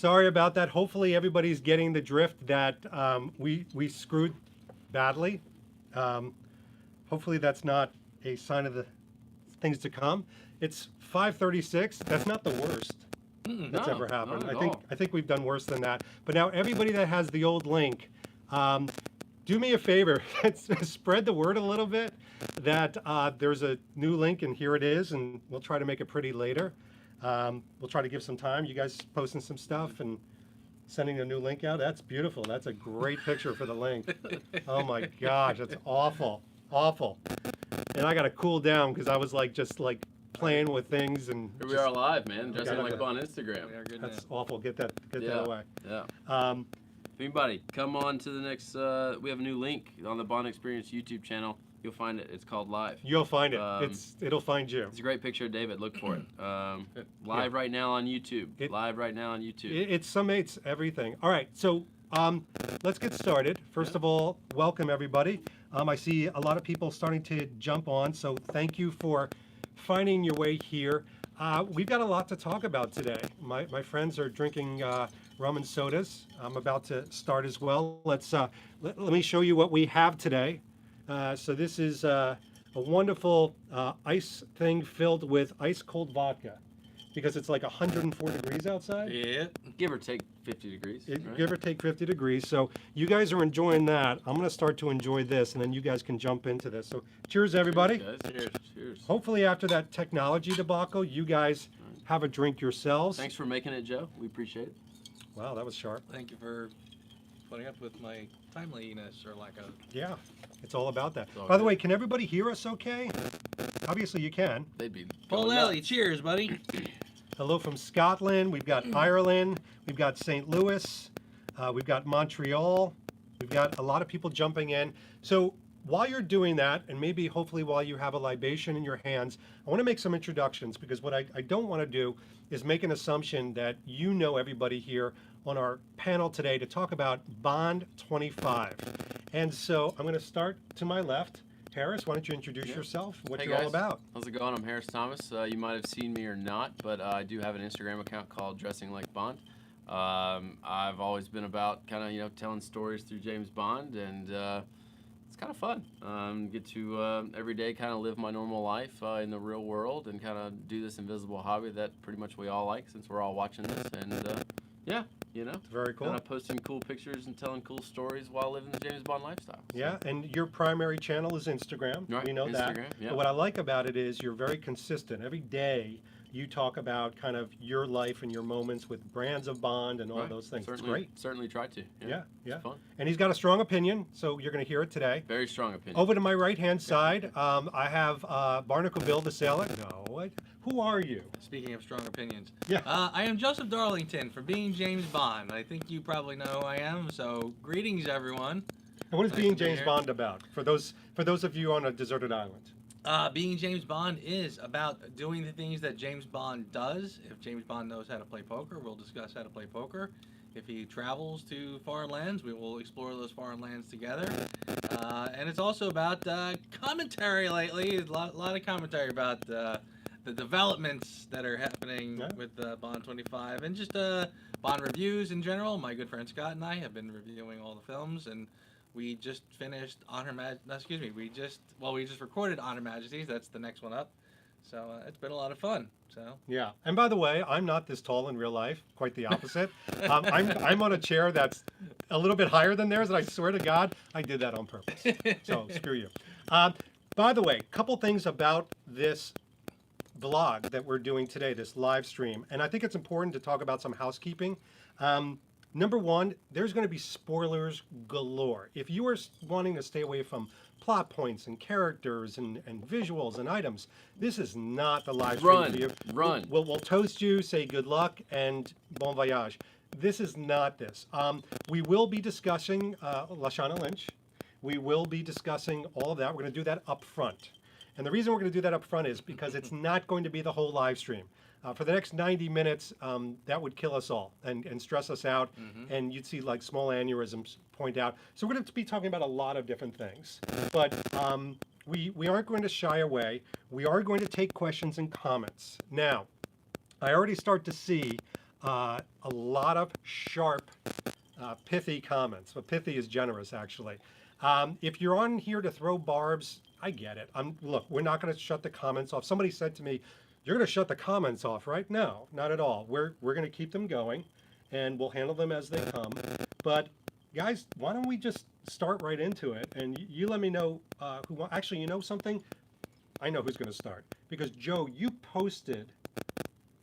Sorry about that. Hopefully everybody's getting the drift that we screwed badly. Um, Hopefully that's not a sign of the things to come. It's 5:36. That's not the worst that's No, ever happened. not at I think we've done worse than that. But now everybody that has the old link, do me a favor, spread the word a little bit that there's a new link and here it is, and we'll try to make it pretty later. We'll try to give some time. You guys posting some stuff and sending a new link out. That's beautiful. That's a great picture for the link. Oh my gosh, that's awful, awful. And I got to cool down because I was like just like playing with things and. Here we are live, man. Dressing gotta like go. on Instagram. That's awful. Get that Yeah. away. Yeah. Um, If anybody, come on to the next. We have a new link on the Bond Experience YouTube channel. You'll find it. It's called Live. You'll find it. Um, It'll find you. It's a great picture of David. Look for it. Live right now on YouTube. Live right now on YouTube. It summates everything. All right, so let's get started. First of all, welcome everybody. I see a lot of people starting to jump on, so thank you for finding your way here. We've got a lot to talk about today. My friends are drinking rum and sodas. I'm about to start as well. Let me show you what we have today. So this is a wonderful ice thing filled with ice cold vodka because it's like 104 degrees outside. Yeah. Give or take 50 degrees. Right? Give or take 50 degrees. So you guys are enjoying that. I'm going to start to enjoy this, and then you guys can jump into this. So cheers, everybody. Cheers, guys. Cheers. Cheers. Hopefully after that technology debacle, you guys have a drink yourselves. Thanks for making it, Joe. We appreciate it. Wow, that was sharp. Thank you for putting up with my timeliness or lack of. Yeah, it's all about that. all By the good. way, can everybody hear us okay? Obviously you can. They'd be. Paul going Lally, nuts. cheers, buddy. Hello from Scotland. We've got Ireland. We've got St. Louis. We've got Montreal. We've got a lot of people jumping in. So while you're doing that, and maybe hopefully while you have a libation in your hands, I want to make some introductions because what I don't want to do is make an assumption that you know everybody here on our panel today to talk about Bond 25. And so I'm going to start to my left. Harris, why don't you introduce yourself, what Hey, you're all guys. about? How's it going? I'm Harris Thomas. You might have seen me or not, but I do have an Instagram account called Dressing Like Bond. I've always been about kind of telling stories through James Bond, and it's kind of fun. Get to every day kind of live my normal life in the real world and kind of do this invisible hobby that pretty much we all like since we're all watching this. And yeah, Very cool. kind of posting cool pictures and telling cool stories while living the James Bond lifestyle. So, Yeah, and your primary channel is Instagram. Right, We know that. Instagram, yeah. But what I like about it is you're very consistent. Every day you talk about kind of your life and your moments with brands of Bond and all Right. those things. Certainly, It's great. Certainly try to. Yeah, yeah. It's fun. And he's got a strong opinion, so you're going to hear it today. Very strong opinion. Over to my right-hand side, I have Barnacle Bill the Sailor. No, what? Who are you? Speaking of strong opinions. Yeah. I am Joseph Darlington for being James Bond. I think you probably know who I am, so greetings, everyone. And what is Nice being to be James here. Bond about? For those of you on a deserted island. Being James Bond is about doing the things that James Bond does. If James Bond knows how to play poker, we'll discuss how to play poker. If he travels to foreign lands, we will explore those foreign lands together. And it's also about commentary lately. A lot of commentary about the developments that are happening with Bond 25 and just Bond reviews in general. My good friend Scott and I have been reviewing all the films, and we just finished we just recorded On Her Majesty's. That's the next one up. So it's been a lot of fun. So Yeah, and by the way, I'm not this tall in real life. Quite the opposite. I'm on a chair that's a little bit higher than theirs, and I swear to God, I did that on purpose. So screw you. By the way, couple things about this vlog that we're doing today, this live stream, and I think it's important to talk about some housekeeping. Number one, there's going to be spoilers galore. If you are wanting to stay away from plot points and characters and visuals and items, this is not the live stream Run, for you. run. We'll toast you, say good luck, and bon voyage. This is not this. We will be discussing Lashana Lynch. We will be discussing all of that. We're going to do that up front. And the reason we're going to do that up front is because it's not going to be the whole live stream. For the next 90 minutes, that would kill us all and stress us out, and you'd see like small aneurysms point out. So we're going to be talking about a lot of different things. But we aren't going to shy away. We are going to take questions and comments. Now, I already start to see A lot of sharp, pithy comments. But pithy is generous, actually. If you're on here to throw barbs, I get it. Look, we're not going to shut the comments off. Somebody said to me, "You're going to shut the comments off, right?" No, not at all. We're going to keep them going, and we'll handle them as they come. But guys, why don't we just start right into it? And you let me know who. Actually, you know something? I know who's going to start because Joe, you posted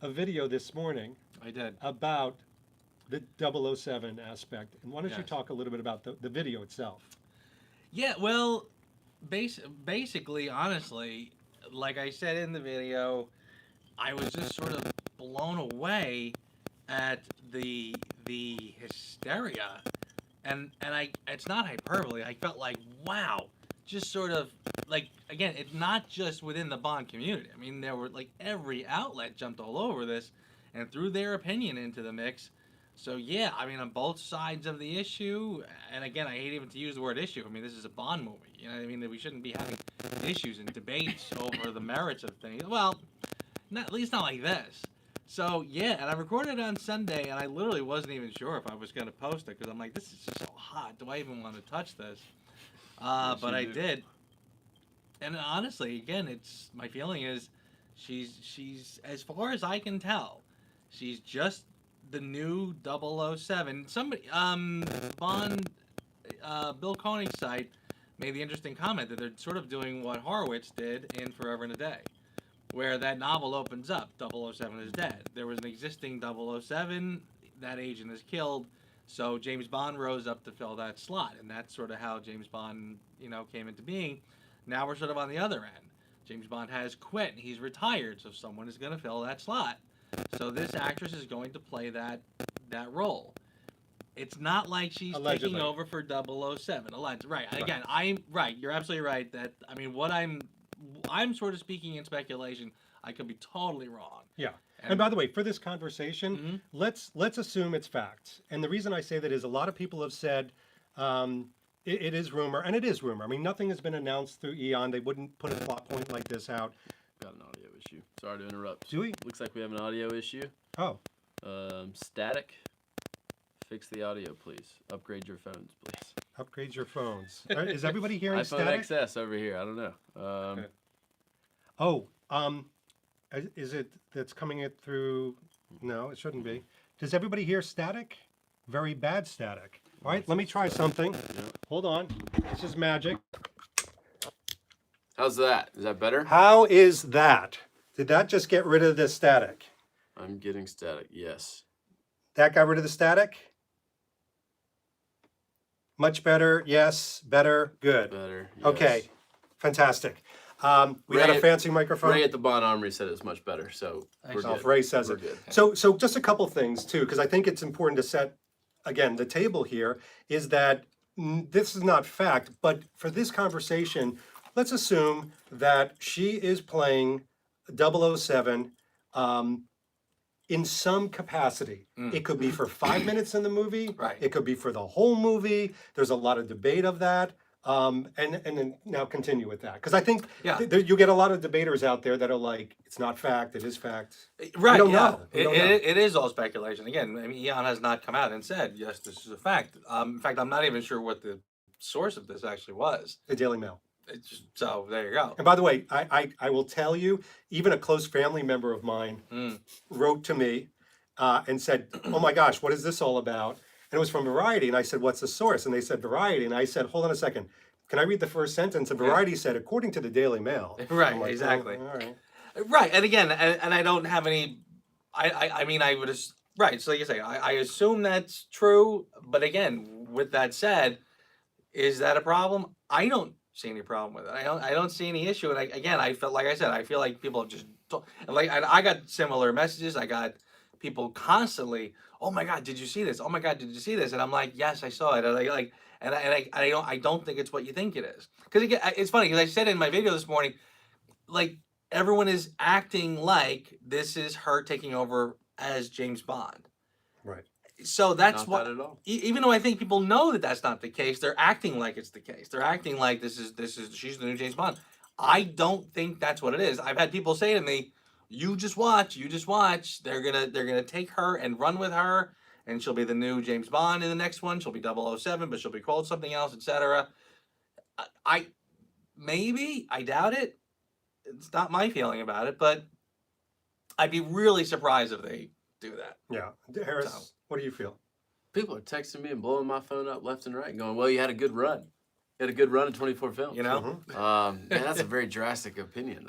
a video this morning. I did. About the 007 aspect. And why don't you Yes. talk a little bit about the video itself? Yeah, well, basically, honestly, like I said in the video, I was just sort of blown away at the hysteria, and it's not hyperbole. I felt like, wow, just sort of like, again, it's not just within the Bond community. I mean, there were like every outlet jumped all over this and threw their opinion into the mix. So yeah, I mean, on both sides of the issue, and again, I hate even to use the word issue. I mean, this is a Bond movie. You know what I mean? That we shouldn't be having issues and debates over the merits of things. Well, at least not like this. So yeah, and I recorded it on Sunday, and I literally wasn't even sure if I was going to post it because I'm like, this is just so hot. Do I even want to touch this? Yes, But you I do. did. And honestly, again, it's my feeling is she's as far as I can tell, she's just the new 007. Somebody, Bond, Bill Koenig's site made the interesting comment that they're sort of doing what Horowitz did in Forever and a Day, where that novel opens up, 007 is dead. There was an existing 007, that agent is killed, so James Bond rose up to fill that slot, and that's sort of how James Bond, came into being. Now we're sort of on the other end. James Bond has quit, he's retired, so someone is going to fill that slot. So this actress is going to play that role. It's not like she's Allegedly. taking over for 007. Right. Again, I'm right. You're absolutely right. That I mean, what I'm sort of speaking in speculation. I could be totally wrong. Yeah. And by the way, for this conversation, let's assume it's facts. And the reason I say that is a lot of people have said it is rumor, and it is rumor. I mean, nothing has been announced through Eon. They wouldn't put a plot point like this out. Got an audio issue. Sorry to interrupt. Do we? Looks like we have an audio issue. Oh, Static. Fix the audio, please. Upgrade your phones, please. upgrade your phones. Is everybody hearing iPhone static? XS over here. I don't know. Okay. Oh, is it that's coming it through? No, it shouldn't be. Does everybody hear static? Very bad static. All right, let me try something. Hold on. This is magic. How's that? Is that better? How is that? Did that just get rid of the static? I'm getting static. Yes. That got rid of the static? Much better. Yes. Better. Good. Better. Yes. Okay. Fantastic. We got a Ray- fancy microphone. Ray at the Bond Armory said it's much better, so we're Oh, good. if Ray says We're it. good. So just a couple things too, because I think it's important to set, again, the table here is that this is not fact, but for this conversation, let's assume that she is playing 007 in some capacity. It could be for 5 minutes in the movie. Right. It could be for the whole movie. There's a lot of debate of that. And then now continue with that. Because I think Yeah. you get a lot of debaters out there that are like, it's not fact, it is fact. Right. We don't yeah. know. We don't know. It is all speculation. Again, I mean, Eon has not come out and said, yes, this is a fact. In fact, I'm not even sure what the source of this actually was. The Daily Mail. So there you go. And by the way, I will tell you, even a close family member of mine wrote to me and said, oh my gosh, what is this all about? And it was from Variety. And I said, what's the source? And they said, Variety. And I said, hold on a second. Can I read the first sentence? And Variety said, according to the Daily Mail. Right, I'm like, exactly. oh, all right. Right, and again, and I don't have any. I mean, I would. Right, so like you say, I assume that's true. But again, with that said, is that a problem? I don't see any problem with it. I don't see any issue. And again, I felt like I said, I feel like people just like I got similar messages. I got people constantly. Oh my God, did you see this? Oh my God, did you see this? And I'm like, yes, I saw it. And I don't think it's what you think it is. Because again, it's funny because I said in my video this morning, like everyone is acting like this is her taking over as James Bond. Right. So that's Not what. that at all. Even though I think people know that that's not the case, they're acting like it's the case. They're acting like this is she's the new James Bond. I don't think that's what it is. I've had people say to me, You just watch. You just watch. They're gonna take her and run with her, and she'll be the new James Bond in the next one. She'll be 007, but she'll be called something else, etc. I maybe, I doubt it. It's not my feeling about it, but I'd be really surprised if they do that. Yeah. Harris, So. what do you feel? People are texting me and blowing my phone up left and right, going, "Well, you had a good run. You had a good run of 24 films." You know, Mhm. Man, that's a very drastic opinion.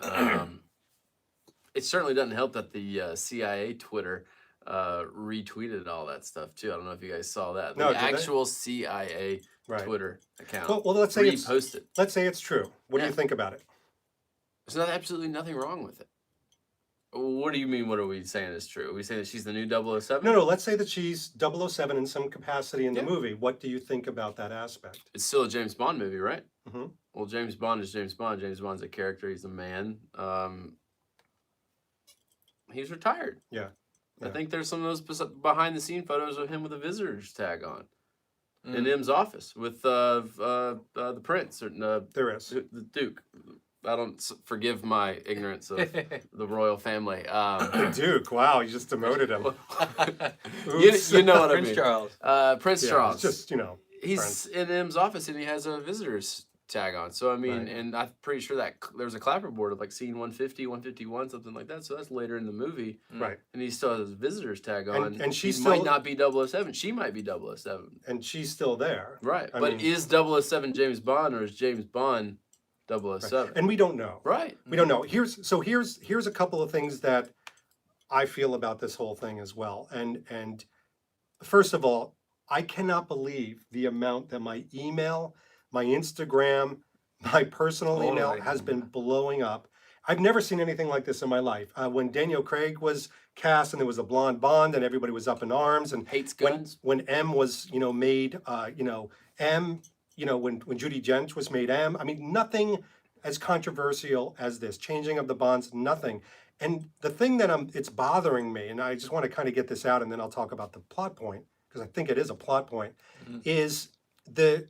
It certainly doesn't help that the CIA Twitter retweeted all that stuff too. I don't know if you guys saw that. No, The did they? actual CIA Right. Twitter account Well, let's say it's reposted. true. What do you Yeah. think about it? There's not absolutely nothing wrong with it. What do you mean? What are we saying is true? Are we saying that she's the new 007? No. Let's say that she's 007 in some capacity in the Yeah. movie. What do you think about that aspect? It's still a James Bond movie, right? Mhm. Well, James Bond is James Bond. James Bond's a character. He's a man. He's retired. Yeah. I Yeah. think there's some of those behind the scene photos of him with a visitor's tag on in Mm. M's office with the prince or There is. the Duke. I don't forgive my ignorance of the royal family. The Duke. Wow, you just demoted him. you know what I Prince mean. Charles. Prince Yeah, Charles. it's just, He's friends. in M's office and he has a visitor's tag on. So I mean, Right. and I'm pretty sure that there's a clapperboard of like scene 150, 151, something like that. So that's later in the movie, Right. and he still has his visitor's tag on. and she's he still- might not be 007. She might be 007. And she's still there. Right. I But mean- is 007 James Bond or is James Bond Right. 007? And we don't know. Right. We don't know. Here's a couple of things that I feel about this whole thing as well. And first of all, I cannot believe the amount that my email, my Instagram, my personal email Totally. has been blowing up. I've never seen anything like this in my life. When Daniel Craig was cast and there was a blonde Bond and everybody was up in arms, and Hates when guns. when M was made M, when Judi Dench was made M. I mean, nothing as controversial as this changing of the bonds. Nothing. And the thing that it's bothering me, and I just want to kind of get this out, and then I'll talk about the plot point because I think it is a plot point, is the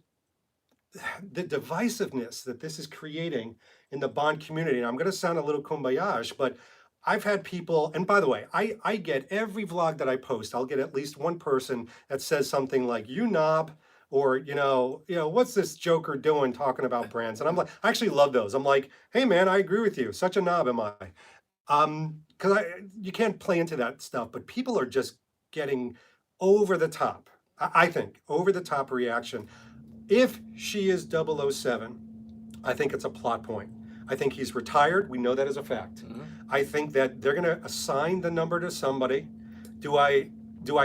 divisiveness that this is creating in the Bond community. And I'm going to sound a little kumbaya, but I've had people, and by the way, I get every vlog that I post, I'll get at least one person that says something like, "You knob," or, "What's this joker doing talking about brands?" And I'm like, I actually love those. I'm like, "Hey man, I agree with you. Such a knob am I." Because you can't play into that stuff, but people are just getting over the top. I think over the top reaction. If she is 007, I think it's a plot point. I think he's retired. We know that as a fact. I think that they're going to assign the number to somebody. Do I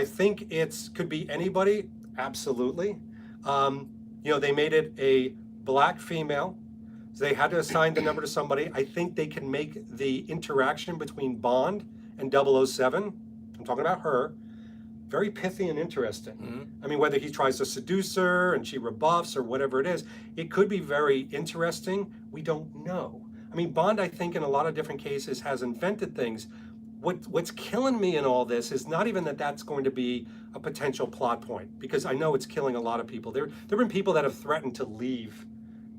think could be anybody? Absolutely. They made it a black female. So they had to assign the number to somebody. I think they can make the interaction between Bond and 007, I'm talking about her, very pithy and interesting. I mean, whether he tries to seduce her and she rebuffs or whatever it is, it could be very interesting. We don't know. I mean, Bond, I think in a lot of different cases has invented things. What's killing me in all this is not even that that's going to be a potential plot point, because I know it's killing a lot of people. There have been people that have threatened to leave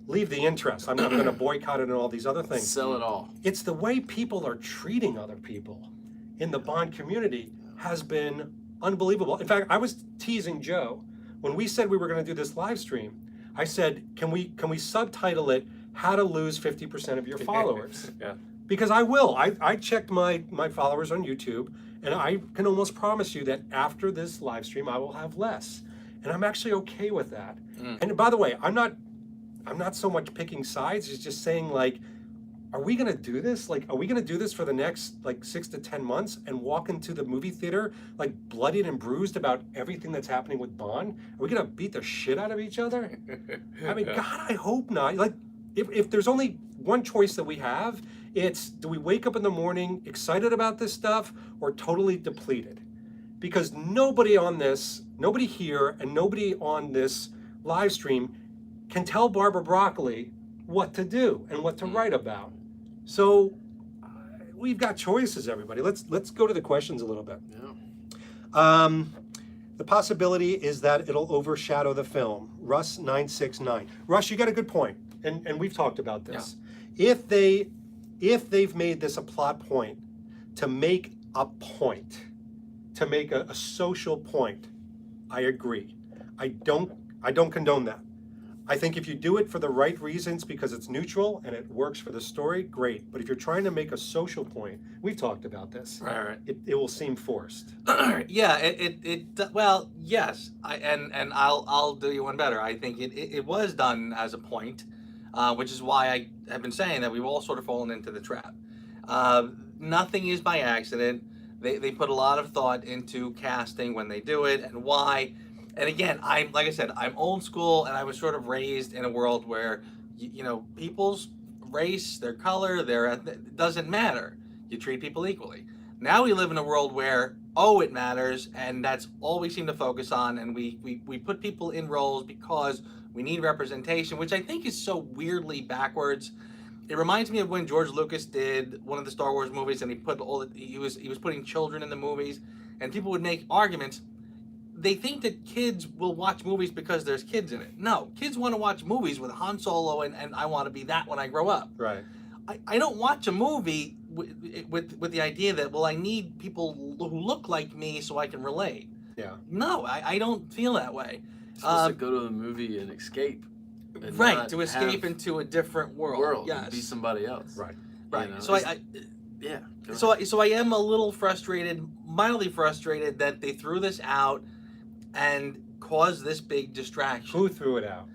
the interest. I'm going to boycott it and all these other things. Sell it all. It's the way people are treating other people in the Bond community has been unbelievable. In fact, I was teasing Joe when we said we were going to do this live stream. I said, can we subtitle it "How to Lose 50% of Your Followers"? Yeah. Because I will. I checked my followers on YouTube, and I can almost promise you that after this live stream, I will have less, and I'm actually okay with that. And by the way, I'm not so much picking sides. It's just saying, like, are we going to do this? Like, are we going to do this for the next 6 to 10 months and walk into the movie theater like bloodied and bruised about everything that's happening with Bond? Are we going to beat the shit out of each other? I mean, God, I hope not. Like, if there's only one choice that we have, it's, do we wake up in the morning excited about this stuff or totally depleted? Because nobody here and nobody on this live stream can tell Barbara Broccoli what to do and what to write about. So we've got choices, everybody. Let's go to the questions a little bit. Yeah. The possibility is that it'll overshadow the film. Russ 969. Russ, you got a good point, and we've talked about this. If they've made this a plot point to make a point, to make a social point, I agree. I don't condone that. I think if you do it for the right reasons because it's neutral and it works for the story, great. But if you're trying to make a social point, we've talked about this. Right. It will seem forced. Yeah, well, yes, and I'll do you one better. I think it was done as a point, which is why I have been saying that we've all sort of fallen into the trap. Nothing is by accident. They put a lot of thought into casting when they do it and why. And again, like I said, I'm old school, and I was sort of raised in a world where people's race, their color, it doesn't matter. You treat people equally. Now we live in a world where it matters, and that's all we seem to focus on, and we put people in roles because we need representation, which I think is so weirdly backwards. It reminds me of when George Lucas did one of the Star Wars movies, and he was putting children in the movies, and people would make arguments. They think that kids will watch movies because there's kids in it. No, kids want to watch movies with Han Solo, and I want to be that when I grow up. Right. I don't watch a movie with the idea that, well, I need people who look like me so I can relate. Yeah. No, I don't feel that way. You're supposed to go to the movie and escape. And Right, not to escape have into a different world. and be Yes. somebody else. Right. Right. You know, So yeah. go So ahead. I am a little frustrated, mildly frustrated, that they threw this out and caused this big distraction. Who threw it out?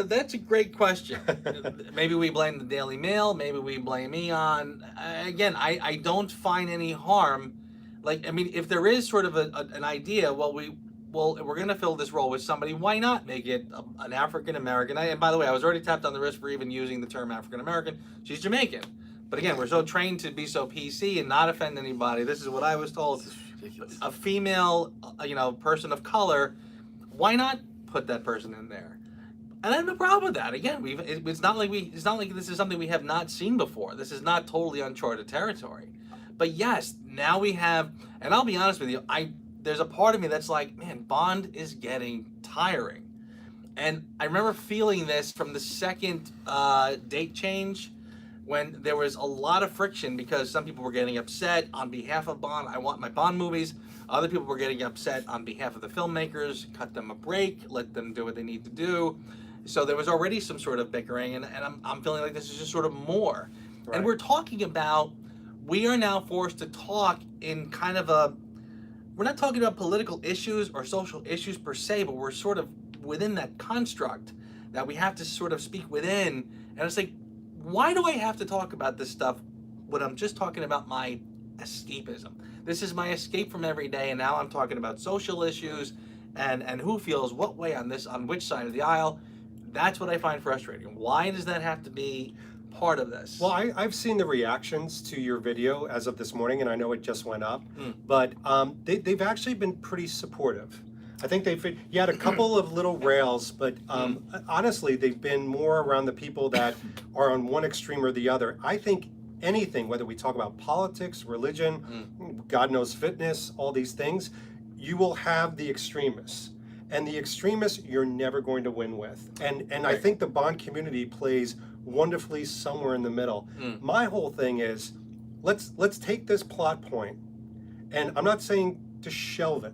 That's a great question. Maybe we blame the Daily Mail. Maybe we blame Eon. Again, I don't find any harm. Like, I mean, if there is sort of an idea, we're going to fill this role with somebody. Why not make it an African American? And by the way, I was already tapped on the wrist for even using the term African American. She's Jamaican. But again, we're so trained to be so PC and not offend anybody. This is what I was told. This is ridiculous. A female, person of color. Why not put that person in there? And I have no problem with that. Again, it's not like this is something we have not seen before. This is not totally uncharted territory. But yes, now we have, and I'll be honest with you, there's a part of me that's like, man, Bond is getting tiring. And I remember feeling this from the second date change, when there was a lot of friction because some people were getting upset on behalf of Bond. I want my Bond movies. Other people were getting upset on behalf of the filmmakers. Cut them a break. Let them do what they need to do. So there was already some sort of bickering, and I'm feeling like this is just sort of more. Right. And we're talking about, we are now forced to talk in kind of we're not talking about political issues or social issues per se, but we're sort of within that construct that we have to sort of speak within. And it's like, why do I have to talk about this stuff when I'm just talking about my escapism? This is my escape from every day, and now I'm talking about social issues and who feels what way on which side of the aisle. That's what I find frustrating. Why does that have to be part of this? Well, I've seen the reactions to your video as of this morning, and I know it just went up, but they've actually been pretty supportive. I think you had a couple of little rails, but honestly, they've been more around the people that are on one extreme or the other. I think anything, whether we talk about politics, religion, God knows fitness, all these things, you will have the extremists. And the extremists you're never going to win with. And I think the Bond community plays wonderfully somewhere in the middle. My whole thing is, let's take this plot point, and I'm not saying to shelve it.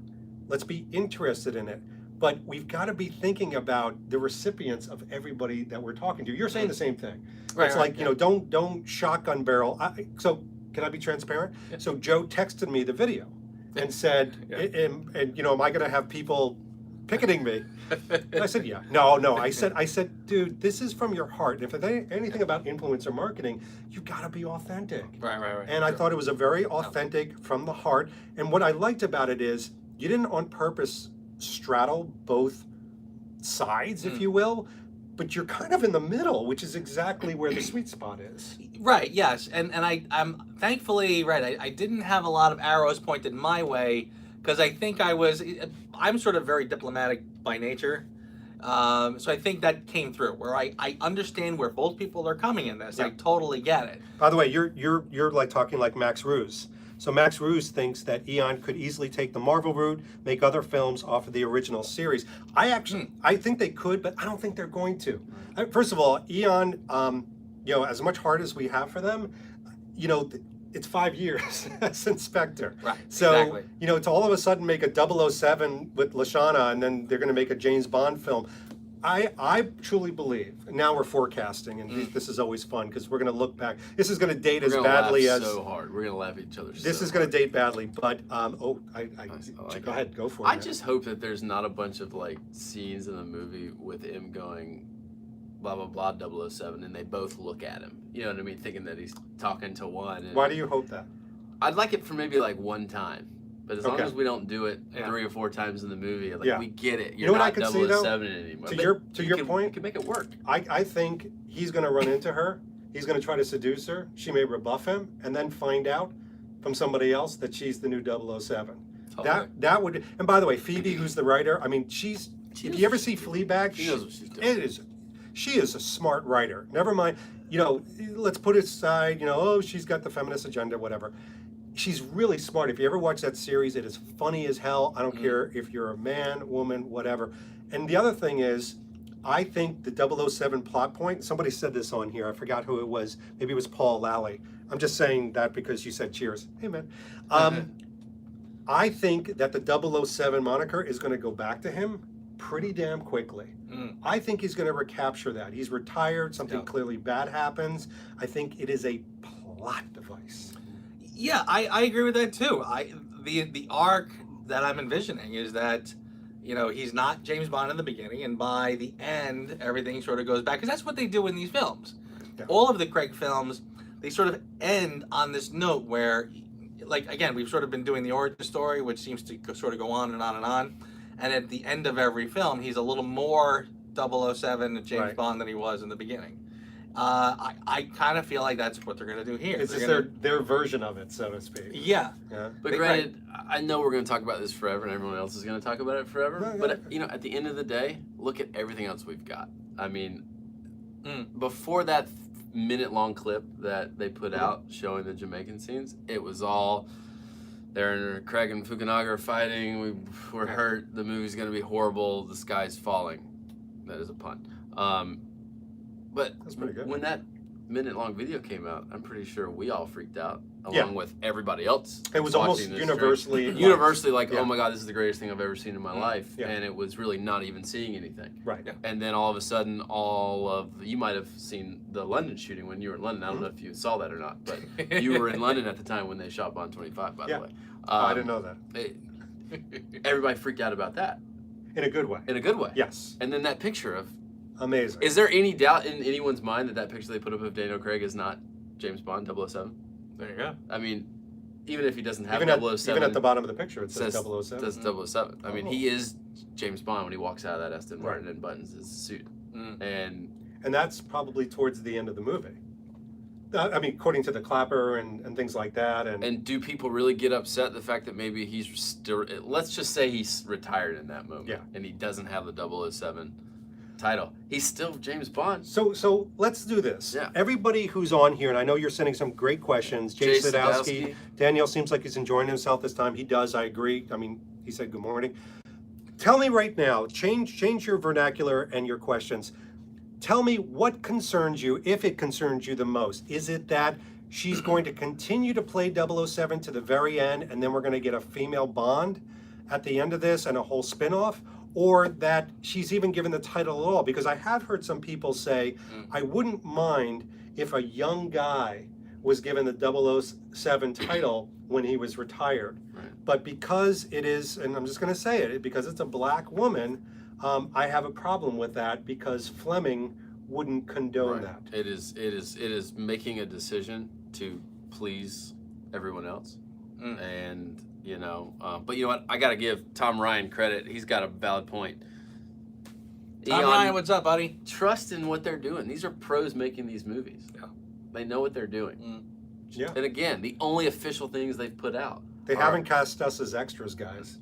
Let's be interested in it. But we've got to be thinking about the recipients of everybody that we're talking to. You're saying the same thing. Right, it's right, like, don't shotgun barrel. So can I be transparent? Yeah. So Joe texted me the video and said, and am I going to have people picketing me? And I said, yeah. No. I said, dude, this is from your heart. And if there's anything about influencer marketing, you got to be authentic. Right. And I thought it was a very authentic from the heart. And what I liked about it is you didn't on purpose straddle both sides, if you will, but you're kind of in the middle, which is exactly where the sweet spot is. Right, yes. And I'm thankfully, right, I didn't have a lot of arrows pointed my way, because I think I'm sort of very diplomatic by nature. So I think that came through, where I understand where both people are coming in this. Yeah. I totally get it. By the way, you're like talking like Max Ruse. So Max Ruse thinks that Eon could easily take the Marvel route, make other films off of the original series. I think they could, but I don't think they're going to. First of all, Eon, as much heart as we have for them, it's 5 years since Spectre. Right, So, exactly. you know, to all of a sudden make a 007 with Lashana and then they're going to make a James Bond film. I truly believe, and now we're forecasting, and this is always fun because we're going to look back. This is going to date We're as gonna badly laugh as. so hard. We're gonna laugh at each other. This so is going hard. to date badly, but I go like ahead, go for it. I man. just hope that there's not a bunch of like scenes in the movie with him going blah blah blah 007 and they both look at him. You know what I mean? Thinking that he's talking to one. And Why do you hope that? I'd like it for maybe like one time. But as long Okay. as we don't do it Yeah. 3 or 4 times in the movie, like Yeah. we get it. You You're know what I not could see, though? 007 anymore. To But your you point, can make it work. I think he's going to run into her. He's going to try to seduce her. She may rebuff him, and then find out from somebody else that she's the new 007. Totally. That would. And by the way, Phoebe, who's the writer, I mean, if you ever see Fleabag, She knows what she's doing. It is. She is a smart writer. Never mind. You know, let's put it aside. You know, oh, she's got the feminist agenda, whatever. She's really smart. If you ever watch that series, it is funny as hell. I don't care if you're a man, woman, whatever. And the other thing is, I think the 007 plot point, somebody said this on here, I forgot who it was. Maybe it was Paul Lally. I'm just saying that because you said cheers. Hey, man. I think that the 007 moniker is going to go back to him pretty damn quickly. I think he's going to recapture that. He's retired. Something clearly bad happens. I think it is a plot device. Yeah, I agree with that too. The arc that I'm envisioning is that, you know, he's not James Bond in the beginning, and by the end, everything sort of goes back, because that's what they do in these films. Yeah. All of the Craig films, they sort of end on this note where, like, again, we've sort of been doing the origin story, which seems to sort of go on and on and on. And at the end of every film, he's a little more 007 and James Right. Bond than he was in the beginning. I kind of feel like that's what they're going to do here. It's They're just gonna- their version of it, so to speak. Yeah. Yeah. But They- granted, I know we're going to talk about this forever, and everyone else is going to talk about it forever. No, but yeah. you know, at the end of the day, look at everything else we've got. I mean, Mm. before that minute-long clip that they put out showing the Jamaican scenes, it was all Craig and Fukunaga are fighting. We're hurt. The movie's going to be horrible. The sky's falling. That is a pun. But That's pretty good. when that minute-long video came out, I'm pretty sure we all freaked out, Yeah. along with everybody else. It was watching almost this universally stream. liked. universally like, Yeah. oh my god, this is the greatest thing I've ever seen in my life, Yeah. and it was really not even seeing anything. Right. Yeah. And then all of a sudden, you might have seen the London shooting when you were in London. I don't know if you saw that or not, but you were in London at the time when they shot Bond 25, by Yeah. the way. I didn't know that. Everybody freaked out about that In a good way. in a good way. Yes. And then that picture of, Amazing. is there any doubt in anyone's mind that picture they put up of Daniel Craig is not James Bond 007? There you go. I mean, even if he doesn't have even 007, even at the bottom of the picture, it says says 007. Says 007. I mean, Oh. he is James Bond when he walks out of that Aston Martin Right. and buttons his suit. Mm. And And that's probably towards the end of the movie. I mean, according to the clapper and things like that. And do people really get upset the fact that maybe he's still, let's just say he's retired in that moment, Yeah. and he doesn't have the 007 title. He's still James Bond. so let's do this. Yeah. Everybody who's on here, and I know you're sending some great questions. Jay Jay Sadowski. Sadowski. Danielle seems like he's enjoying himself this time. He does, I agree. I mean, he said good morning. Tell me right now, change your vernacular and your questions. Tell me what concerns you, if it concerns you the most. Is it that she's going to continue to play 007 to the very end, and then we're going to get a female Bond at the end of this and a whole spin-off? Or that she's even given the title at all? Because I have heard some people say, I wouldn't mind if a young guy was given the 007 title when he was retired. Right. But because it is, and I'm just going to say it, because it's a black woman, I have a problem with that because Fleming wouldn't condone that. It is making a decision to please everyone else, and you know. But you know what? I got to give Tom Ryan credit. He's got a valid point. Tom Ryan, what's up, buddy? Trust in what they're doing. These are pros making these movies. Yeah. They know what they're doing. Yeah. And again, the only official things they've put out. They are- haven't cast us as extras, guys.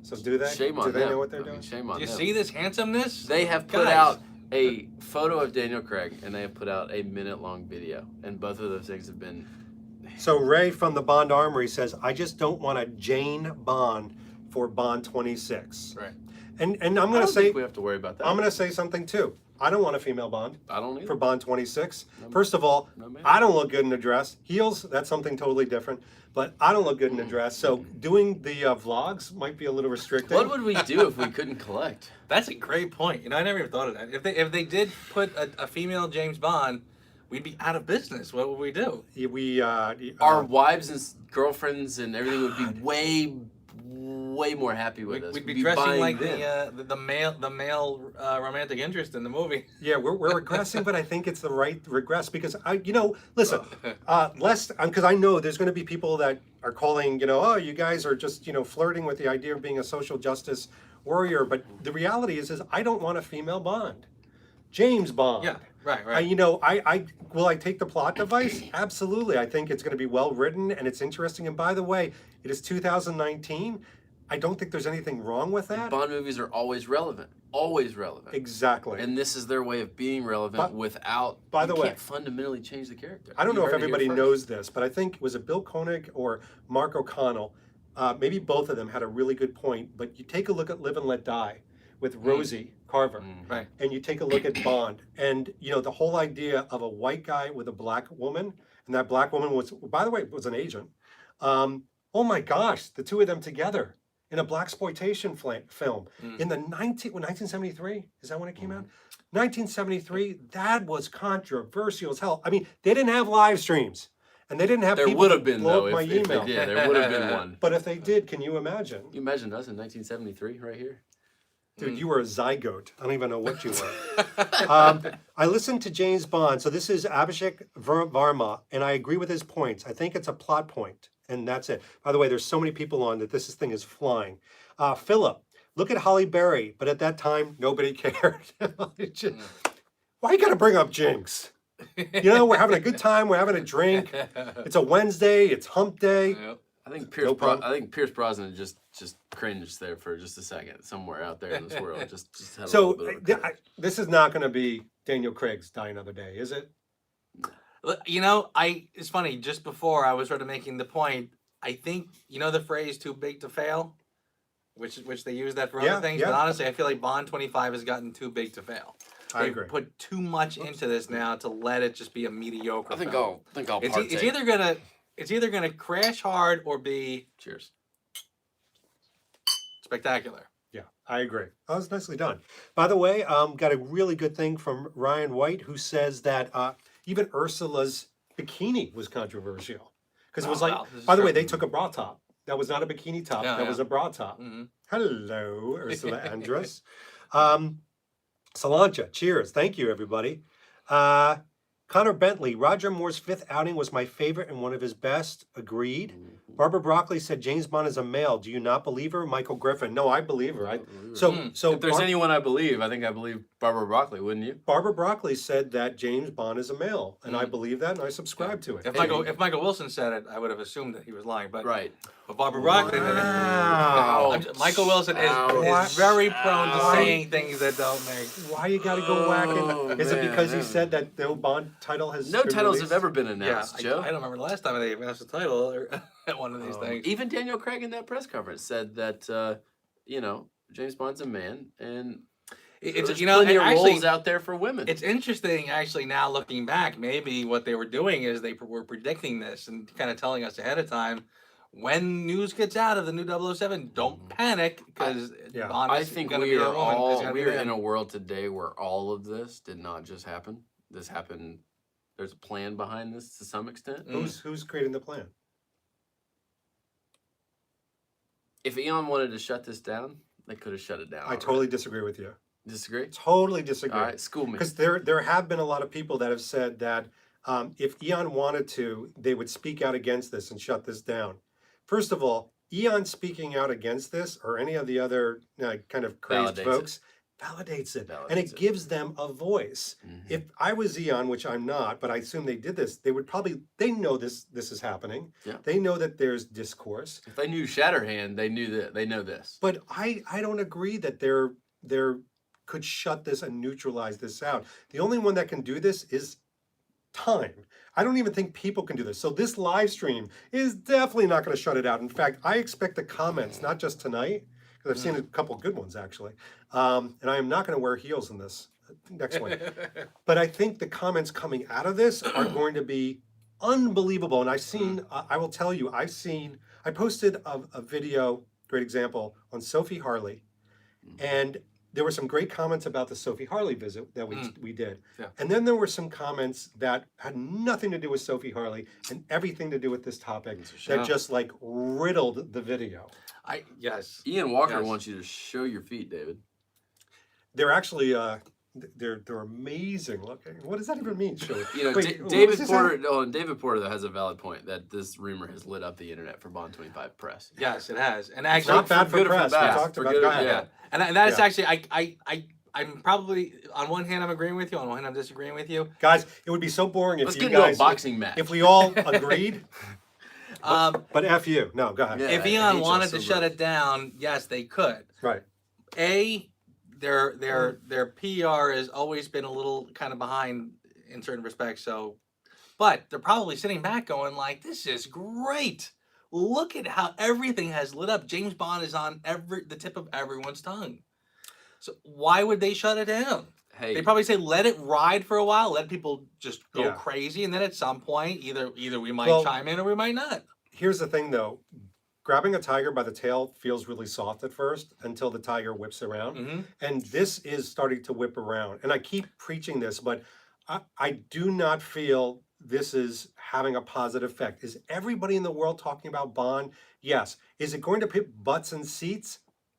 So do they? Shame on do they them. know what they're I mean, doing? shame on Do you them. see this handsomeness? They have put Guys. out a photo of Daniel Craig, and they have put out a minute-long video, and both of those things have been. So Ray from the Bond Armory says, I just don't want a Jane Bond for Bond 26. Right. And I'm I going to don't say, think we have to worry about that. I'm going to say something too. I don't want a female Bond I don't either. for Bond 26. No, First of all, no, ma'am. I don't look good in a dress. Heels, that's something totally different. But I don't look good in a dress. So doing the vlogs might be a little restricting. What would we do if we couldn't collect? That's a great point. I never even thought of that. If they did put a female James Bond, we'd be out of business. What would we do? We Our wives and girlfriends and everything would be way more happy with us. We'd be dressing buying like them. the male romantic interest in the movie. Yeah, we're regressing, but I think it's the right regress because listen, less because I know there's going to be people that are calling, oh, you guys are just, flirting with the idea of being a social justice warrior. But the reality is I don't want a female Bond, James Bond. Yeah, right. Will I take the plot device? Absolutely. I think it's going to be well written and it's interesting. And by the way, it is 2019. I don't think there's anything wrong with that. Bond movies are always relevant. Always relevant. Exactly. And this is their way of being relevant without. By the you way, can't fundamentally change the character. I don't You know if heard it here everybody first. knows this, but I think was it Bill Koenig or Mark O'Connell? Maybe both of them had a really good point. But you take a look at Live and Let Die with Rosie Carver, Right. and you take a look at Bond, and the whole idea of a white guy with a black woman, and that black woman was, by the way, was an agent. Oh my gosh, the two of them together in a blaxploitation film in the 1973, is that when it came out? 1973, that was controversial as hell. I mean, they didn't have live streams, and they didn't have There people would have been blow though up my if they email. did. There would have been one. But if they did, can you imagine? You imagine us in 1973 right here. Dude, you were a zygote. I don't even know what you were. I listened to James Bond. So this is Abhishek Varma, and I agree with his points. I think it's a plot point, and that's it. By the way, there's so many people on that this thing is flying. Philip, look at Holly Berry, but at that time, nobody cared. Why you got to bring up Jinx? We're having a good time. We're having a drink. It's a Wednesday. It's hump day. Yep. I think No I think Pierce Brosnan just cringed there for just a second, somewhere out there in this world. Just had a So little bit of a cringe. this is not going to be Daniel Craig's Die Another Day, is it? It's funny, just before I was sort of making the point, I think, the phrase too big to fail, which they use that for Yeah, other things, yeah. but honestly, I feel like Bond 25 has gotten too big to fail. I They agree. put too much into this now to let it just be a mediocre I think film. I'll partake. It's either gonna crash hard or be Cheers. spectacular. Yeah, I agree. That was nicely done. By the way, got a really good thing from Ryan White, who says that even Ursula's bikini was controversial. Because it was Oh, wow. This is by the way, true. they took a bra top. That was not a bikini top. Yeah, that yeah. was a bra top. Mm-hmm. Hello, Ursula Andress. Solancha, cheers. Thank you, everybody. Connor Bentley, Roger Moore's fifth outing was my favorite and one of his best. Agreed. Barbara Broccoli said James Bond is a male. Do you not believe her? Michael Griffin. No, I believe her. So If there's anyone I believe Barbara Broccoli, wouldn't you? Barbara Broccoli said that James Bond is a male, and I believe that, and I subscribe to it. If Michael Wilson said it, I would have assumed that he was lying. But Right. But Barbara Broccoli did it. Wow. Michael Wilson is very prone to saying things that don't make. Why you got to go whacking? Is it man, because he man. said that no Bond title has No been titles released? have ever been Yeah, announced, I Joe. don't remember the last time they announced the title at one of these things. Even Daniel Craig in that press conference said that James Bond's a man, and It's there's you know plenty and of actually roles out there for women. it's interesting actually now looking back. Maybe what they were doing is they were predicting this and kind of telling us ahead of time. When news gets out of the new 007, don't panic because Yeah. Bond I is think going to we be a are woman. It's all gonna we be are in him. a world today where all of this did not just happen. This happened. There's a plan behind this to some extent. Who's creating the plan? If Eon wanted to shut this down, they could have shut it down. I already. totally disagree with you. disagree. Totally disagree. All right, school me. Because there have been a lot of people that have said that if Eon wanted to, they would speak out against this and shut this down. First of all, Eon speaking out against this or any of the other kind of crazed Validates folks validates it. And Validates it it. gives them a voice. If I was Eon, which I'm not, but I assume they did this, they would probably, they know this is happening. Yeah. They know that there's discourse. If they knew Shatterhand, they knew that they know this. But I don't agree that they're could shut this and neutralize this out. The only one that can do this is time. I don't even think people can do this. So this live stream is definitely not going to shut it out. In fact, I expect the comments, not just tonight, because I've seen a couple good ones actually. And I am not going to wear heels in this. next one. But I think the comments coming out of this are going to be unbelievable. And I've seen, I will tell you, I posted a video, great example, on Sophie Harley. And there were some great comments about the Sophie Harley visit that we did. Yeah. And then there were some comments that had nothing to do with Sophie Harley and everything to do with this topic that just like riddled the video. Yes. Ian Walker wants you to show your feet, David. They're actually they're amazing looking. What does that even mean? Show it. You know, Wait, David Porter. Oh, and David Porter though has a valid point that this rumor has lit up the internet for Bond 25 press. Yes, it has. And It's actually, not bad for good or for press. We bad. talked For about good or- that. yeah. and that is actually I'm probably on one hand I'm agreeing with you, on one hand I'm disagreeing with you. Guys, it would be so boring if Let's you get into a guys boxing match. if we all agreed. But F you. No, go ahead. Yeah. if I hate Eon you wanted so to shut much. it down, yes, they could. Right. Their PR has always been a little kind of behind in certain respects. So, but they're probably sitting back going like, "This is great. Look at how everything has lit up. James Bond is on the tip of everyone's tongue. So why would they shut it down? Hey, They probably say let it ride for a while, let people just go Yeah. crazy, and then at some point, either we might Well- chime in or we might not. Here's the thing though. Grabbing a tiger by the tail feels really soft at first until the tiger whips around. Mm-hmm. And this is starting to whip around. And I keep preaching this, but I do not feel this is having a positive effect. Is everybody in the world talking about Bond? Yes. Is it going to put butts in seats?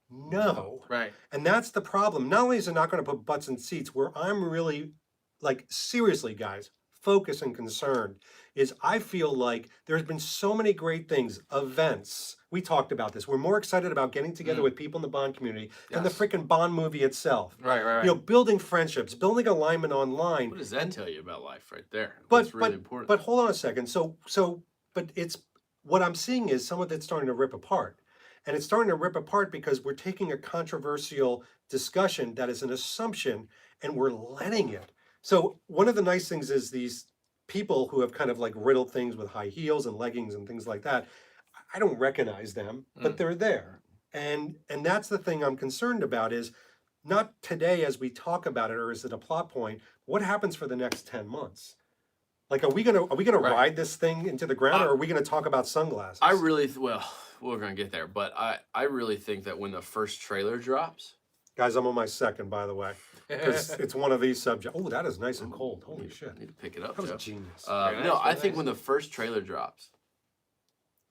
No. Right. And that's the problem. Not only is it not going to put butts in seats, where I'm really, like, seriously, guys, focused and concerned, is I feel like there's been so many great things, events. We talked about this. We're more excited about getting together with people in the Bond community than the Yes. freaking Bond movie itself. Right. You know, building friendships, building alignment online. what does that tell you about life right there? But That's really important. but hold on a second. But it's what I'm seeing is some of it's starting to rip apart. And it's starting to rip apart because we're taking a controversial discussion that is an assumption and we're letting it. So one of the nice things is these people who have kind of like riddled things with high heels and leggings and things like that. I don't recognize them, but they're there. And that's the thing I'm concerned about is not today as we talk about it, or is it a plot point? What happens for the next 10 months? Like, are we gonna Right. ride this thing into the ground, or are we gonna talk about sunglasses? I really, well, we're gonna get there, but I really think that when the first trailer drops, Guys, I'm on my second, by the way, because it's one of these subjects. Oh, that is nice and cold. Holy shit, I need to pick it up, that was Joe. a genius. Very No, nice, I very think nice. when the first trailer drops,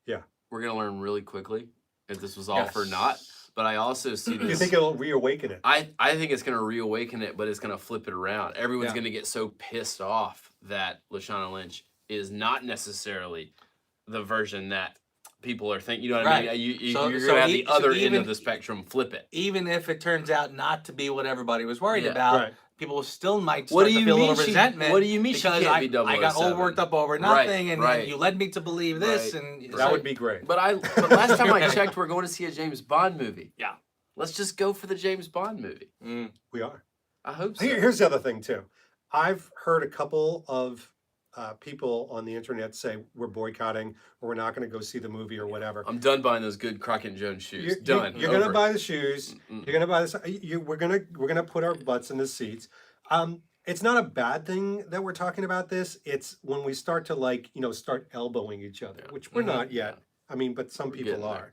Yeah. we're gonna learn really quickly if this was all for Yes. naught. But I also see Do you this. think it'll reawaken it? I think it's gonna reawaken it, but it's gonna flip it around. Everyone's Yeah. gonna get so pissed off that Lashana Lynch is not necessarily the version that people are thinking. You know what I mean? Right. You're So gonna have the so other end even- of the spectrum flip it. Even if it turns out not to be what everybody was worried Yeah. about, Right. people still might What start do to you feel a mean little she- resentment. what do you mean she because can't be I got all 007? worked up over Right, nothing, and right. you led me to believe this, Right. and That would be great. But last time I checked, we're going to see a James Bond movie. Yeah. Let's just go for the James Bond movie. We are. I hope so. Here's the other thing too. I've heard a couple of people on the internet say we're boycotting or we're not going to go see the movie or whatever. I'm done buying those good Crockett and Jones shoes. Done. You're going to Over. buy the shoes. Mm-mm. You're going to buy this. We're gonna put our butts in the seats. It's not a bad thing that we're talking about this. It's when we start to start elbowing each other, which we're not yet. I mean, but some We're people getting are. there.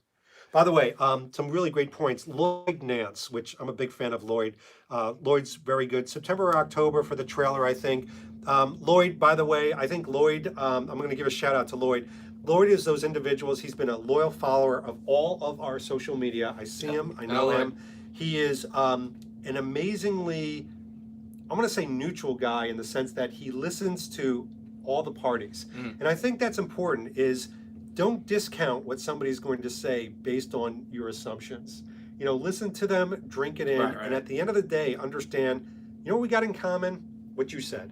By the way, some really great points. Lloyd Nance, which I'm a big fan of Lloyd. Lloyd's very good. September or October for the trailer, I think. Lloyd, by the way, I think Lloyd, I'm going to give a shout out to Lloyd. Lloyd is those individuals. He's been a loyal follower of all of our social media. I see him. I know him. He is an amazingly, I'm going to say neutral guy in the sense that he listens to all the parties. And I think that's important is don't discount what somebody's going to say based on your assumptions. You know, listen to them, drink it in, Right. and at the end of the day, understand, you know what we got in common? What you said.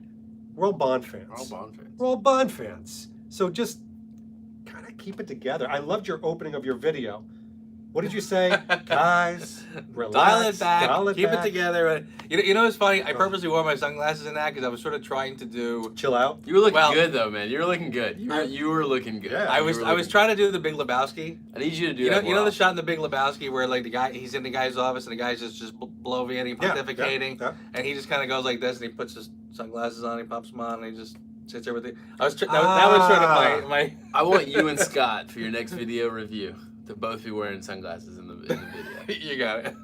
We're all Bond fans. We're all Bond fans. We're all Bond fans. So just kind of keep it together. I loved your opening of your video. What did you say? Guys, relax. Dial it back. Dial it keep back. it together. You know what's funny? I purposely wore my sunglasses in that because I was sort of trying to do. Chill out. You were looking Well, good though, man. You were looking good. You were looking good. Yeah. I was trying to do the Big Lebowski. I need you to do You know, that. you know well. the shot in the Big Lebowski where like he's in the guy's office and the guy's just bloviating, pontificating, and he just kind of goes like this and he puts his sunglasses on, he pops them on, and he just sits there with it. That was sort of my. I want you and Scott for your next video review to both be wearing sunglasses in the video. You got it.